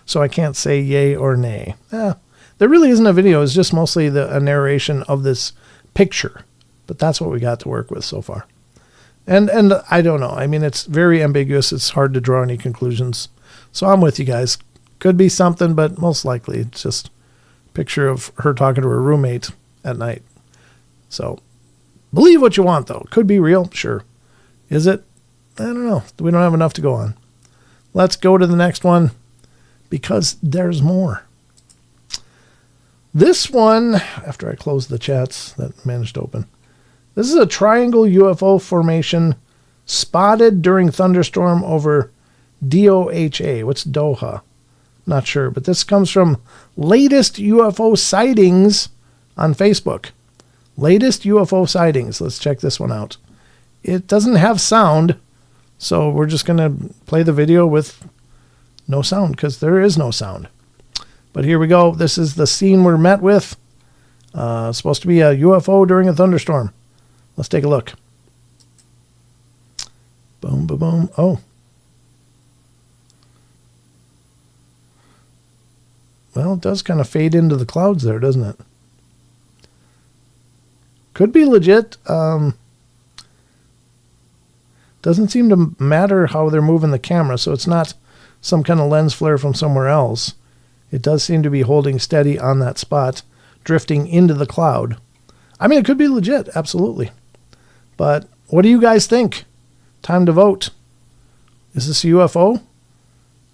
so I can't say yay or nay. There really isn't a video. It's just mostly a narration of this picture. But that's what we got to work with so far. And I don't know. I mean, it's very ambiguous. It's hard to draw any conclusions. So I'm with you guys. Could be something, but most likely it's just a picture of her talking to her roommate at night. So believe what you want, though. Could be real. Sure. Is it? I don't know. We don't have enough to go on. Let's go to the next one because there's more. This one, after I close the chats that managed to open, this is a triangle UFO formation spotted during thunderstorm over DOHA. What's Doha? Not sure, but this comes from latest UFO sightings on Facebook. Latest UFO sightings. Let's check this one out. It doesn't have sound, so we're just going to play the video with no sound because there is no sound. But here we go. This is the scene we're met with. Supposed to be a UFO during a thunderstorm. Let's take a look. Boom, boom, boom. Oh. Well, it does kind of fade into the clouds there, doesn't it? Could be legit. Doesn't seem to matter how they're moving the camera, so it's not some kind of lens flare from somewhere else. It does seem to be holding steady on that spot, drifting into the cloud. I mean, it could be legit, absolutely. But what do you guys think? Time to vote. Is this a UFO?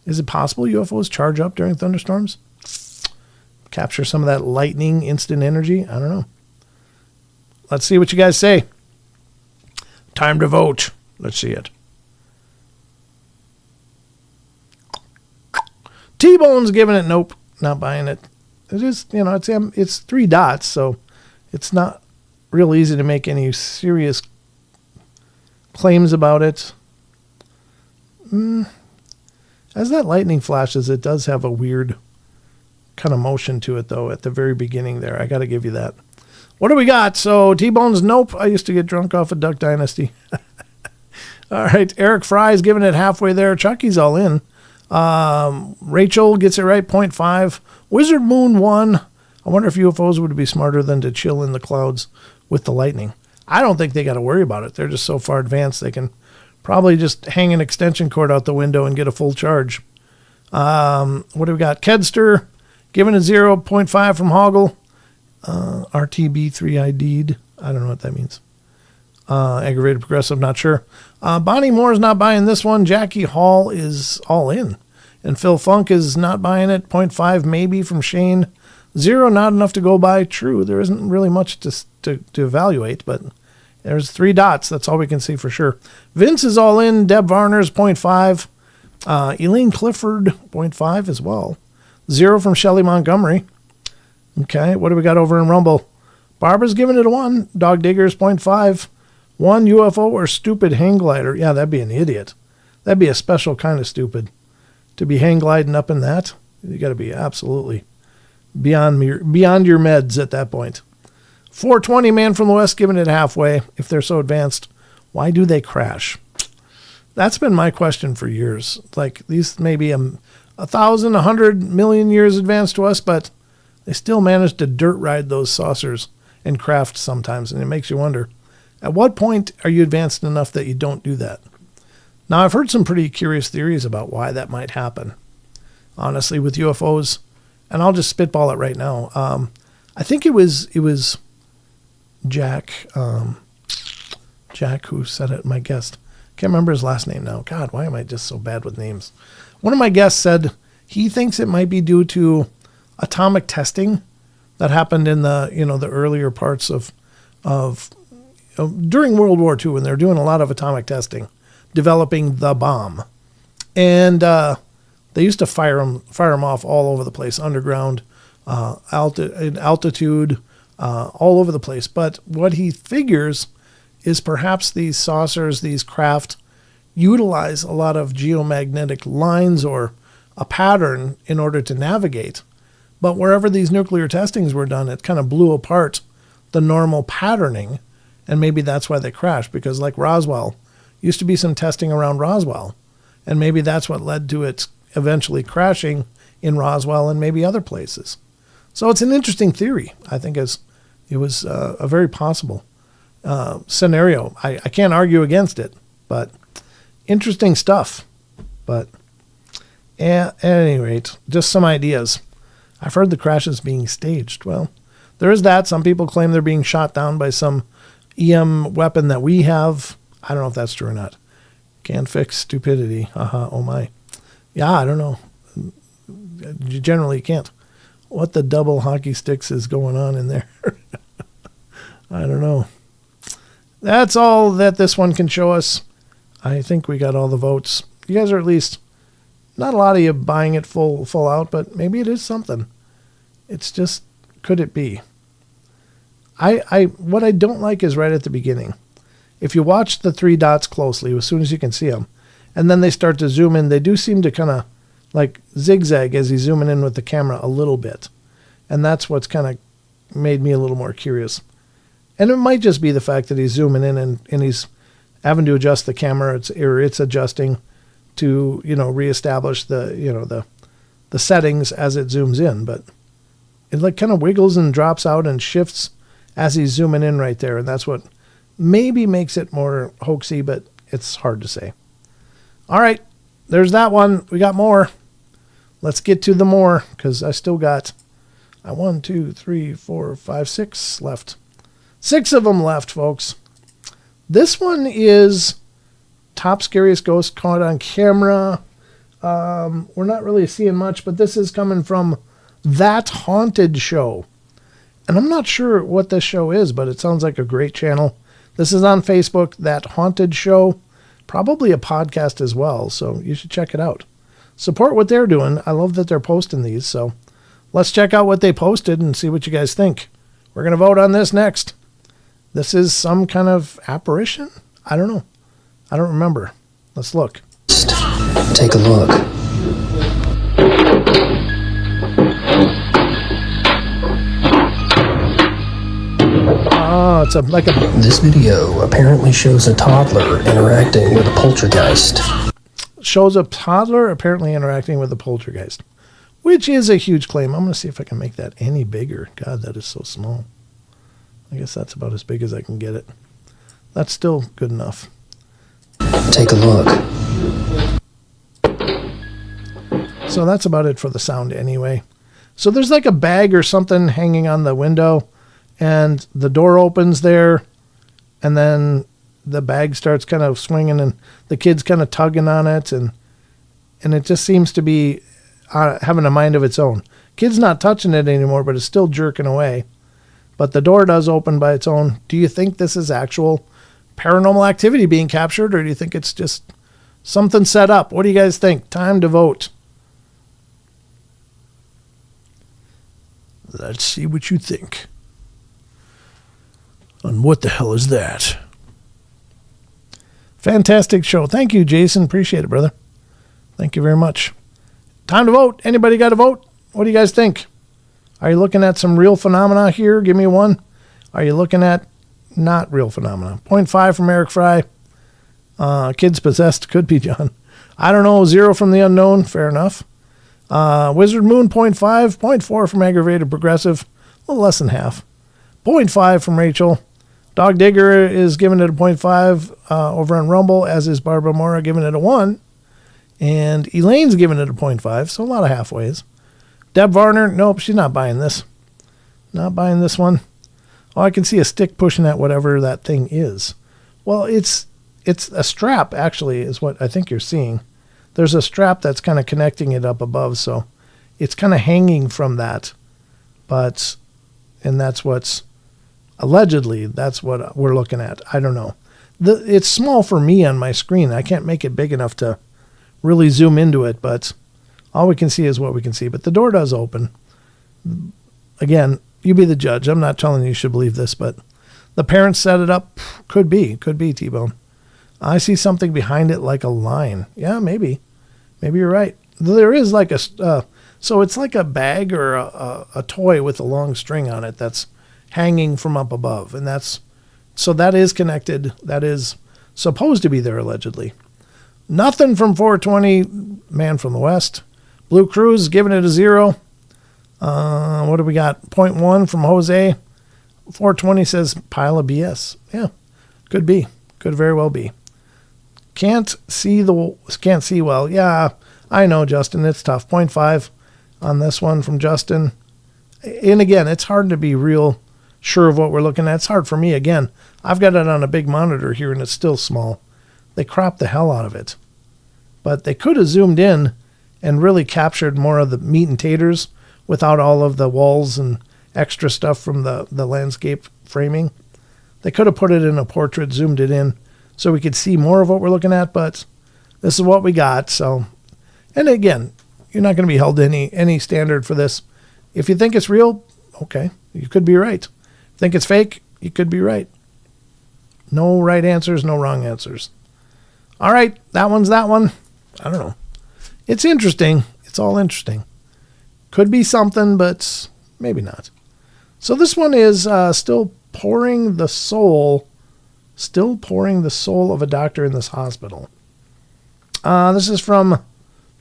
Is it possible UFOs charge up during thunderstorms? Capture some of that lightning, instant energy? I don't know. Let's see what you guys say. Time to vote. Let's see it. T-Bone's giving it nope. Not buying it. It is, it's 3 dots, so it's not real easy to make any serious claims about it. as that lightning flashes, it does have a weird kind of motion to it, though, at the very beginning there. I got to give you that. What do we got? So, T-Bone's nope. I used to get drunk off of Duck Dynasty. All right. Eric Fry's giving it halfway there. Chucky's all in. Rachel gets it right, 0.5. Wizard Moon 1. I wonder if UFOs would be smarter than to chill in the clouds with the lightning. I don't think they got to worry about it. They're just so far advanced they can probably just hang an extension cord out the window and get a full charge. What do we got? Kedster giving it 0.5 from Hoggle. RTB3ID'd. I don't know what that means. Aggravated Progressive, not sure. Bonnie Moore's not buying this one. Jackie Hall is all in. And Phil Funk is not buying it. 0.5 maybe from Shane. 0, not enough to go by. True, there isn't really much to evaluate, but there's 3 dots. That's all we can see for sure. Vince is all in. Deb Varner's 0.5. Elaine Clifford, 0.5 as well. 0 from Shelley Montgomery. Okay, what do we got over in Rumble? Barbara's giving it a 1. Dog Digger's 0.5. 1 UFO or stupid hang glider. Yeah, that'd be an idiot. That'd be a special kind of stupid. To be hang gliding up in that, you got to be absolutely beyond your meds at that point. 420 Man from the West giving it halfway. If they're so advanced, why do they crash? That's been my question for years. Like, these may be 1,000, 100 million years advanced to us, but they still manage to dirt ride those saucers and craft sometimes, and it makes you wonder, at what point are you advanced enough that you don't do that? Now, I've heard some pretty curious theories about why that might happen, honestly, with UFOs, and I'll just spitball it right now. I think it was Jack who said it, my guest. Can't remember his last name now. God, why am I just so bad with names? One of my guests said he thinks it might be due to atomic testing that happened in the earlier parts of during World War II, when they're doing a lot of atomic testing, developing the bomb, and they used to fire them off all over the place, underground, altitude, all over the place. But what he figures is perhaps these saucers, these craft, utilize a lot of geomagnetic lines or a pattern in order to navigate. But wherever these nuclear testings were done, it kind of blew apart the normal patterning, and maybe that's why they crashed, because like Roswell, used to be some testing around Roswell, and maybe that's what led to it eventually crashing in Roswell and maybe other places. So it's an interesting theory. I think it was a very possible scenario. I can't argue against it, but interesting stuff. But at any rate, just some ideas. I've heard the crashes being staged. Well, there is that. Some people claim they're being shot down by some EM weapon that we have. I don't know if that's true or not. Can't fix stupidity. Oh my. Yeah, I don't know. You generally can't. What the double hockey sticks is going on in there? I don't know. That's all that this one can show us. I think we got all the votes. You guys are at least, not a lot of you buying it full out, but maybe it is something. It's just, could it be? What I don't like is right at the beginning. If you watch the 3 dots closely, as soon as you can see them, and then they start to zoom in, they do seem to kind of like zigzag as he's zooming in with the camera a little bit. And that's what's kind of made me a little more curious. And it might just be the fact that he's zooming in and he's having to adjust the camera, it's adjusting to, reestablish the settings as it zooms in, but it like kind of wiggles and drops out and shifts as he's zooming in right there. And that's what maybe makes it more hoaxy, but it's hard to say. All right, there's that one. We got more. Let's get to the more, because I still got 1, 2, 3, 4, 5, 6 left. 6 of them left, folks. This one is top scariest ghost caught on camera. We're not really seeing much, but this is coming from That Haunted Show. And I'm not sure what this show is, but it sounds like a great channel. This is on Facebook, That Haunted Show. Probably a podcast as well, so you should check it out. Support what they're doing. I love that they're posting these, so let's check out what they posted and see what you guys think. We're going to vote on this next. This is some kind of apparition? I don't know. I don't remember. Let's look. Take a look. Oh, it's like a... This video apparently shows a toddler interacting with a poltergeist. Shows a toddler apparently interacting with a poltergeist, which is a huge claim. I'm going to see if I can make that any bigger. God, that is so small. I guess that's about as big as I can get it. That's still good enough. Take a look. So that's about it for the sound anyway. So there's like a bag or something hanging on the window, and the door opens there, and then the bag starts kind of swinging, and the kid's kind of tugging on it, and it just seems to be having a mind of its own. Kid's not touching it anymore, but it's still jerking away. But the door does open by its own. Do you think this is actual paranormal activity being captured, or do you think it's just something set up? What do you guys think? Time to vote. Let's see what you think. And what the hell is that? Fantastic show. Thank you, Jason. Appreciate it, brother. Thank you very much. Time to vote. Anybody got to vote? What do you guys think? Are you looking at some real phenomena here? Give me one. Are you looking at not real phenomena? 0.5 from Eric Fry. Kids possessed. Could be John. I don't know. 0 from the unknown. Fair enough. Wizard Moon 0.5. 0.4 from Aggravated Progressive. A little less than half. 0.5 from Rachel. Dog Digger is giving it a 0.5 over on Rumble, as is Barbara Mora giving it a 1. And Elaine's giving it a 0.5, so a lot of halfways. Deb Varner, nope, she's not buying this. Not buying this one. Oh, I can see a stick pushing at whatever that thing is. Well, it's a strap, actually, is what I think you're seeing. There's a strap that's kind of connecting it up above, so it's kind of hanging from that. And that's what's, allegedly, that's what we're looking at. I don't know. It's small for me on my screen. I can't make it big enough to really zoom into it, but all we can see is what we can see. But the door does open. Again, you be the judge. I'm not telling you should believe this, but the parents set it up. Could be T-Bone. I see something behind it like a line. Yeah, maybe you're right. There is like a so it's like a bag or a toy with a long string on it that's hanging from up above, and that is connected. That is supposed to be there allegedly. Nothing from 420, Man from the West. Blue Cruise giving it a 0. What do we got? 0.1 from Jose. 420 says pile of BS. Yeah, could be. Could very well be. Can't see well. Yeah, I know, Justin. It's tough. 0.5 on this one from Justin. And again, it's hard to be real sure of what we're looking at. It's hard for me. Again, I've got it on a big monitor here, and it's still small. They cropped the hell out of it. But they could have zoomed in and really captured more of the meat and taters without all of the walls and extra stuff from the landscape framing. They could have put it in a portrait, zoomed it in, so we could see more of what we're looking at, but this is what we got. So, and again, you're not going to be held to any standard for this. If you think it's real, okay, you could be right. Think it's fake, you could be right. No right answers, no wrong answers. All right, that one's that one. I don't know. It's interesting. It's all interesting. Could be something, but maybe not. So this one is still pouring the soul of a doctor in this hospital. This is from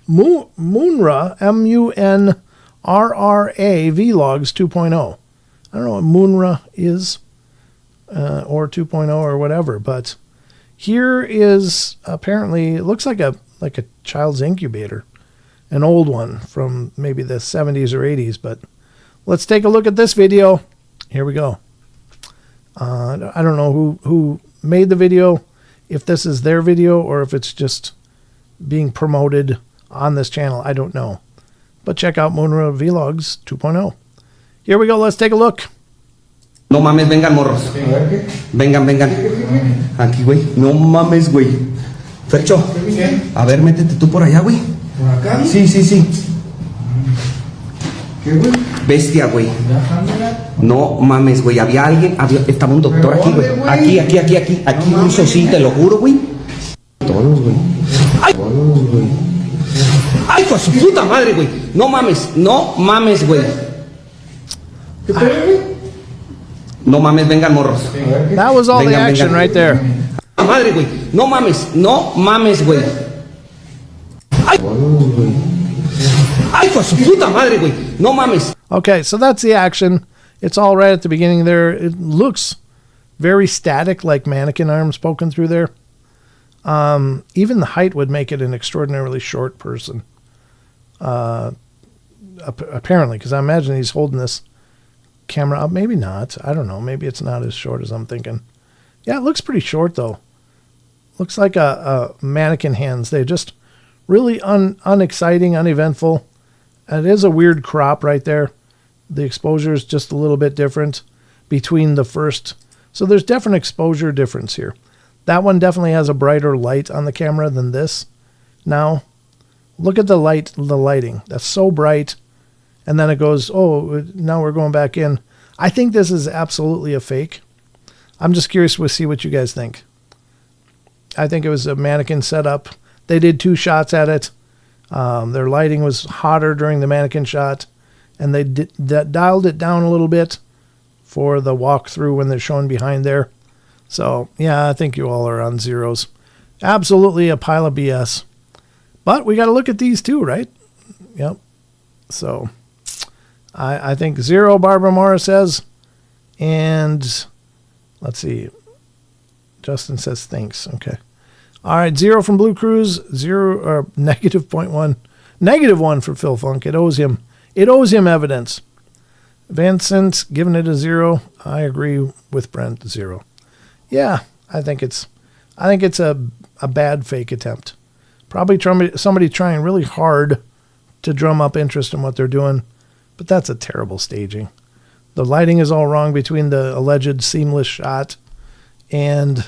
Munra, Munrra Vlogs 2.0. I don't know what Munra is, or 2.0 or whatever, but here is apparently, it looks like a child's incubator, an old one from maybe the 70s or 80s, but let's take a look at this video. Here we go. I don't know who made the video, if this is their video or if it's just being promoted on this channel. I don't know. But check out Munra Vlogs 2.0. Here we go. Let's take a look. No mames, vengan morros. Vengan. Aquí, güey. No mames, güey. Fercho, a ver, métete tú por allá, güey. ¿Por acá? Sí. ¿Qué, güey? Bestia, güey. No mames, güey. Había alguien, estaba un doctor aquí, güey. Aquí. Aquí, un sí, te lo juro, güey. Todos, güey. Todos, güey. ¡Ay, con su puta madre, güey! No mames, güey. No mames, vengan morros. That was all the action right there. Madre, güey. No mames, güey. Ay, con su puta madre, güey. No mames. Okay, so that's the action. It's all right at the beginning there. It looks very static, like mannequin arms poking through there. Even the height would make it an extraordinarily short person. Apparently, because I imagine he's holding this camera up. Maybe not. I don't know. Maybe it's not as short as I'm thinking. Yeah, it looks pretty short, though. Looks like a mannequin hands. They're just really unexciting, uneventful. And it is a weird crop right there. The exposure is just a little bit different between the first. So there's definite exposure difference here. That one definitely has a brighter light on the camera than this. Now, look at the lighting. That's so bright. And then it goes, oh, now we're going back in. I think this is absolutely a fake. I'm just curious to see what you guys think. I think it was a mannequin setup. They did 2 shots at it. Their lighting was hotter during the mannequin shot. And they dialed it down a little bit for the walkthrough when they're shown behind there. So, yeah, I think you all are on zeros. Absolutely a pile of BS. But we got to look at these too, right? Yep. So, I think 0, Barbara Morris says. And, let's see. Justin says thanks. Okay. All right, 0 from Blue Cruise. 0, or negative 0.1. Negative 1 for Phil Funk. It owes him evidence. Vincent giving it a 0. I agree with Brent, 0. Yeah, I think it's a bad fake attempt. Probably somebody trying really hard to drum up interest in what they're doing, but that's a terrible staging. The lighting is all wrong between the alleged seamless shot and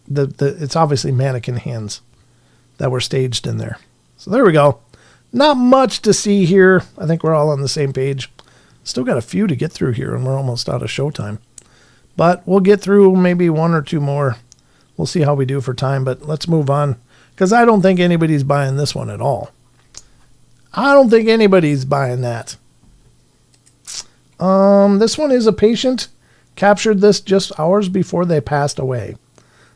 it's obviously mannequin hands that were staged in there. So there we go. Not much to see here. I think we're all on the same page. Still got a few to get through here, and we're almost out of showtime. But we'll get through maybe 1 or 2 more. We'll see how we do for time, but let's move on, because I don't think anybody's buying this one at all. I don't think anybody's buying that. This one is a patient captured this just hours before they passed away.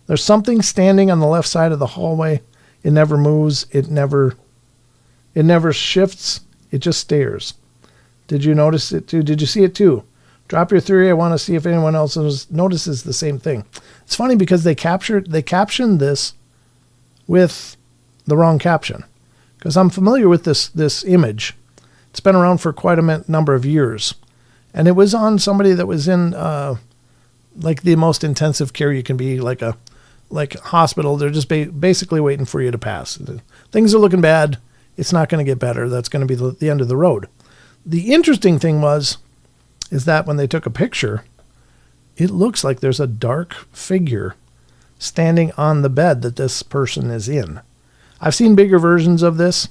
There's something standing on the left side of the hallway. It never moves. It never shifts. It just stares. Did you notice it too? Did you see it too? Drop your theory. I want to see if anyone else notices the same thing. It's funny because they captioned this with the wrong caption. Because I'm familiar with this image. It's been around for quite a number of years. And it was on somebody that was in like the most intensive care you can be, like a hospital. They're just basically waiting for you to pass. Things are looking bad. It's not going to get better. That's going to be the end of the road. The interesting thing is that when they took a picture, it looks like there's a dark figure standing on the bed that this person is in. I've seen bigger versions of this,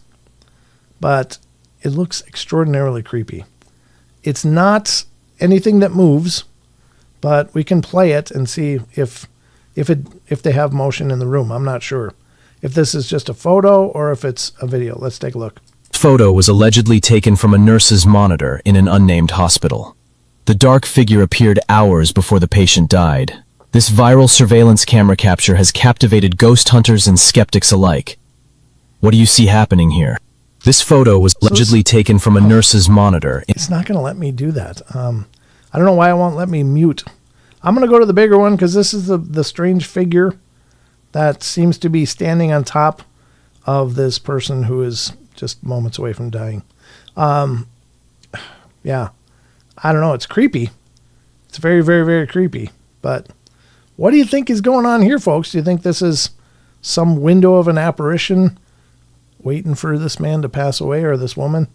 but it looks extraordinarily creepy. It's not anything that moves, but we can play it and see if they have motion in the room. I'm not sure if this is just a photo or if it's a video. Let's take a look. Photo was allegedly taken from a nurse's monitor in an unnamed hospital. The dark figure appeared hours before the patient died. This viral surveillance camera capture has captivated ghost hunters and skeptics alike. What do you see happening here? This photo was allegedly taken from a nurse's monitor. It's not going to let me do that. I don't know why it won't let me mute. I'm going to go to the bigger one because this is the strange figure that seems to be standing on top of this person who is just moments away from dying. Yeah, I don't know. It's creepy. It's very, very, very creepy. But what do you think is going on here, folks? Do you think this is some window of an apparition waiting for this man to pass away, or this woman,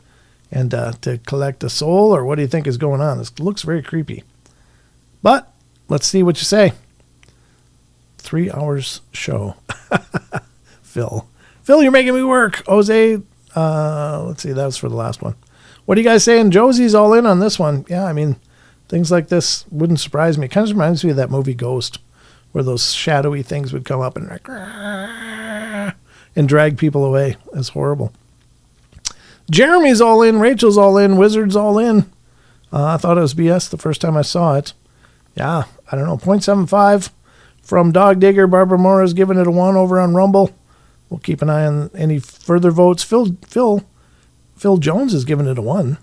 and to collect a soul? Or what do you think is going on? This looks very creepy. But let's see what you say. 3 hours show. Phil, you're making me work. Jose, let's see, that was for the last one. What are you guys saying? Josie's all in on this one. Yeah, I mean, things like this wouldn't surprise me. It kind of reminds me of that movie Ghost, where those shadowy things would come up and drag people away. It's horrible. Jeremy's all in. Rachel's all in. Wizard's all in. I thought it was BS the first time I saw it. Yeah, I don't know. 0.75 from Dog Digger. Barbara Mora's giving it a 1 over on Rumble. We'll keep an eye on any further votes. Phil Jones is giving it a 1.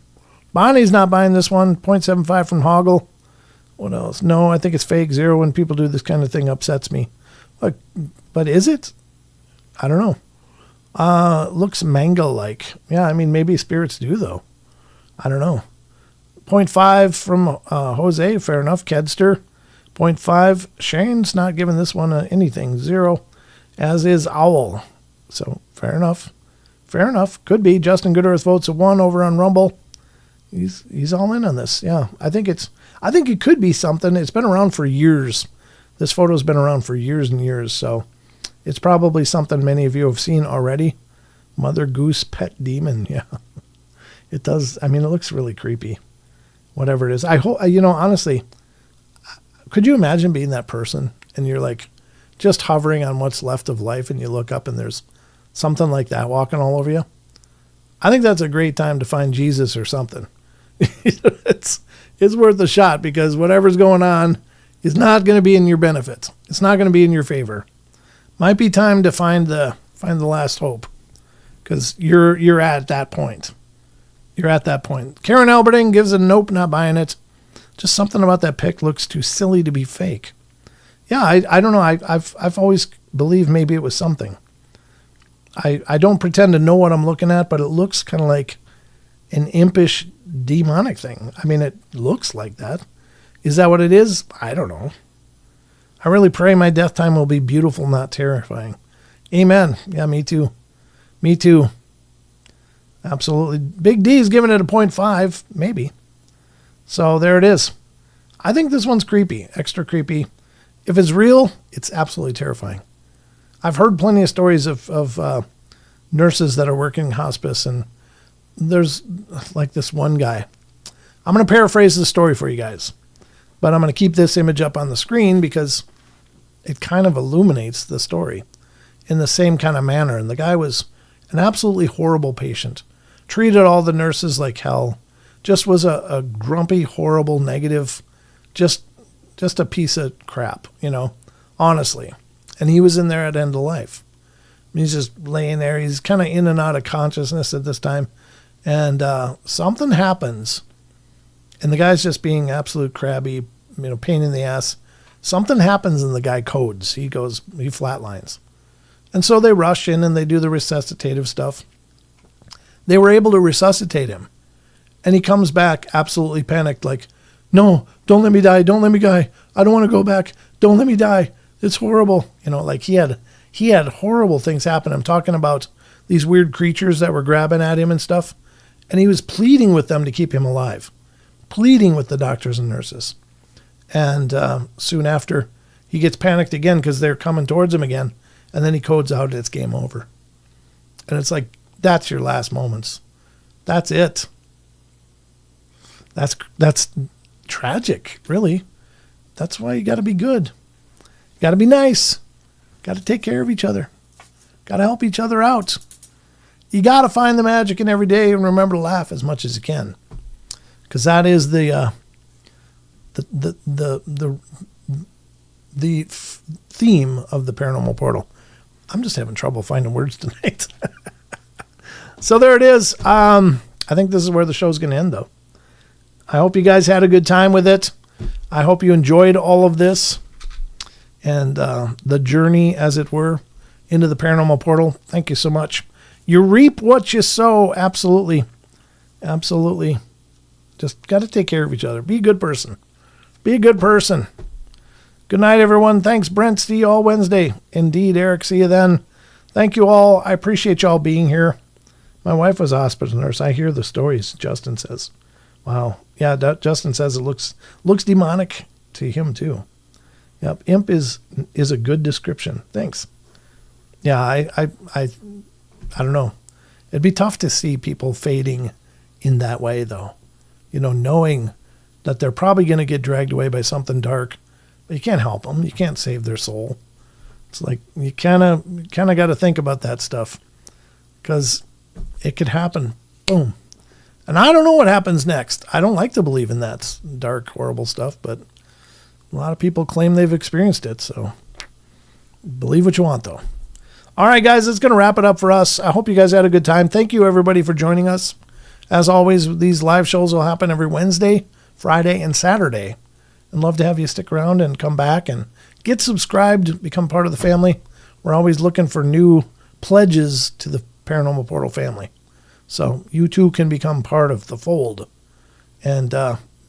Bonnie's not buying this one. 0.75 from Hoggle. What else? No, I think it's fake. 0 when people do this kind of thing upsets me. But is it? I don't know. Looks manga-like. Yeah, I mean, maybe spirits do, though. I don't know. 0.5 from Jose. Fair enough. Kedster. 0.5. Shane's not giving this one anything. 0. As is Owl. So, fair enough. Fair enough. Could be. Justin Goodearth votes a 1 over on Rumble. He's all in on this. Yeah, I think it could be something. It's been around for years. This photo's been around for years and years, so it's probably something many of you have seen already. Mother Goose Pet Demon. Yeah, it does. I mean, it looks really creepy. Whatever it is. I hope, honestly, could you imagine being that person and you're like just hovering on what's left of life and you look up and there's something like that walking all over you? I think that's a great time to find Jesus or something. It's worth a shot because whatever's going on is not going to be in your benefit. It's not going to be in your favor. Might be time to find the last hope because you're at that point. You're at that point. Karen Alberting gives it a nope, not buying it. Just something about that pic looks too silly to be fake. Yeah, I don't know. I've always believed maybe it was something. I don't pretend to know what I'm looking at, but it looks kind of like an impish demonic thing. I mean, it looks like that. Is that what it is? I don't know. I really pray my death time will be beautiful, not terrifying. Amen. Yeah, me too. Me too. Absolutely. Big D's giving it a 0.5, maybe. So there it is. I think this one's creepy, extra creepy. If it's real, it's absolutely terrifying. I've heard plenty of stories of nurses that are working hospice, and there's like this one guy. I'm going to paraphrase the story for you guys, but I'm going to keep this image up on the screen because it kind of illuminates the story in the same kind of manner. And the guy was an absolutely horrible patient, treated all the nurses like hell, just was a grumpy, horrible, negative, just a piece of crap, honestly. And he was in there at end of life. He's just laying there. He's kind of in and out of consciousness at this time. And something happens. And the guy's just being absolute crabby, pain in the ass. Something happens and the guy codes. He flatlines. And so they rush in and they do the resuscitative stuff. They were able to resuscitate him. And he comes back absolutely panicked, like, no, don't let me die. Don't let me die. I don't want to go back. Don't let me die. It's horrible. Like he had horrible things happen. I'm talking about these weird creatures that were grabbing at him and stuff. And he was pleading with them to keep him alive, pleading with the doctors and nurses. And soon after, he gets panicked again because they're coming towards him again. And then he codes out, it's game over. And it's like, that's your last moments. That's it. That's tragic, really. That's why you got to be good. You got to be nice. Got to take care of each other. Got to help each other out. You got to find the magic in every day and remember to laugh as much as you can, because that is the theme of the Paranormal Portal. I'm just having trouble finding words tonight. So there it is. I think this is where the show's going to end, though. I hope you guys had a good time with it. I hope you enjoyed all of this and the journey, as it were, into the Paranormal Portal. Thank you so much. You reap what you sow. Absolutely. Absolutely. Just got to take care of each other. Be a good person. Be a good person. Good night, everyone. Thanks, Brent. See you all Wednesday. Indeed, Eric. See you then. Thank you all. I appreciate y'all being here. My wife was a hospital nurse. I hear the stories, Justin says. Wow. Yeah, Justin says it looks demonic to him, too. Yep, imp is a good description. Thanks. Yeah, I don't know. It'd be tough to see people fading in that way, though. Knowing that they're probably going to get dragged away by something dark, but you can't help them. You can't save their soul. It's like you kind of got to think about that stuff, because it could happen Boom. And I don't know what happens next. I don't like to believe in that dark, horrible stuff, but a lot of people claim they've experienced it, so believe what you want, though. All right, guys, that's going to wrap it up for us. I hope you guys had a good time. Thank you, everybody, for joining us. As always, these live shows will happen every Wednesday, Friday, and Saturday. I'd love to have you stick around and come back and get subscribed, become part of the family. We're always looking for new pledges to the Paranormal Portal family. So you too can become part of the fold and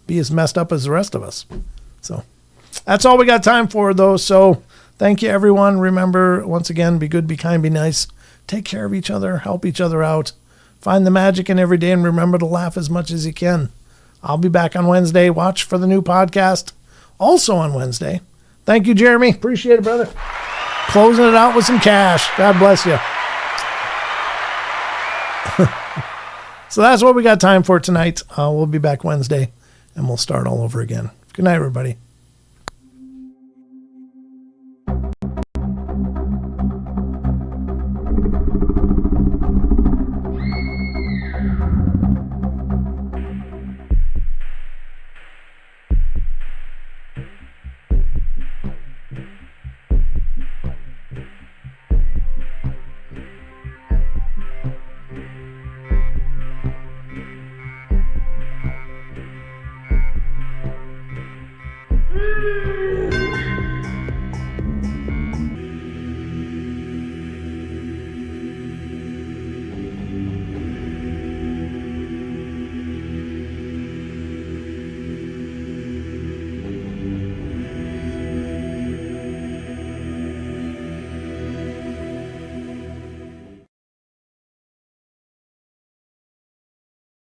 be as messed up as the rest of us. So that's all we got time for, though. So thank you, everyone. Remember, once again, be good, be kind, be nice. Take care of each other. Help each other out. Find the magic in every day, and remember to laugh as much as you can. I'll be back on Wednesday. Watch for the new podcast also on Wednesday. Thank you, Jeremy. Appreciate it, brother. Closing it out with some cash. God bless you. So that's what we got time for tonight. We'll be back Wednesday, and we'll start all over again. Good night, everybody.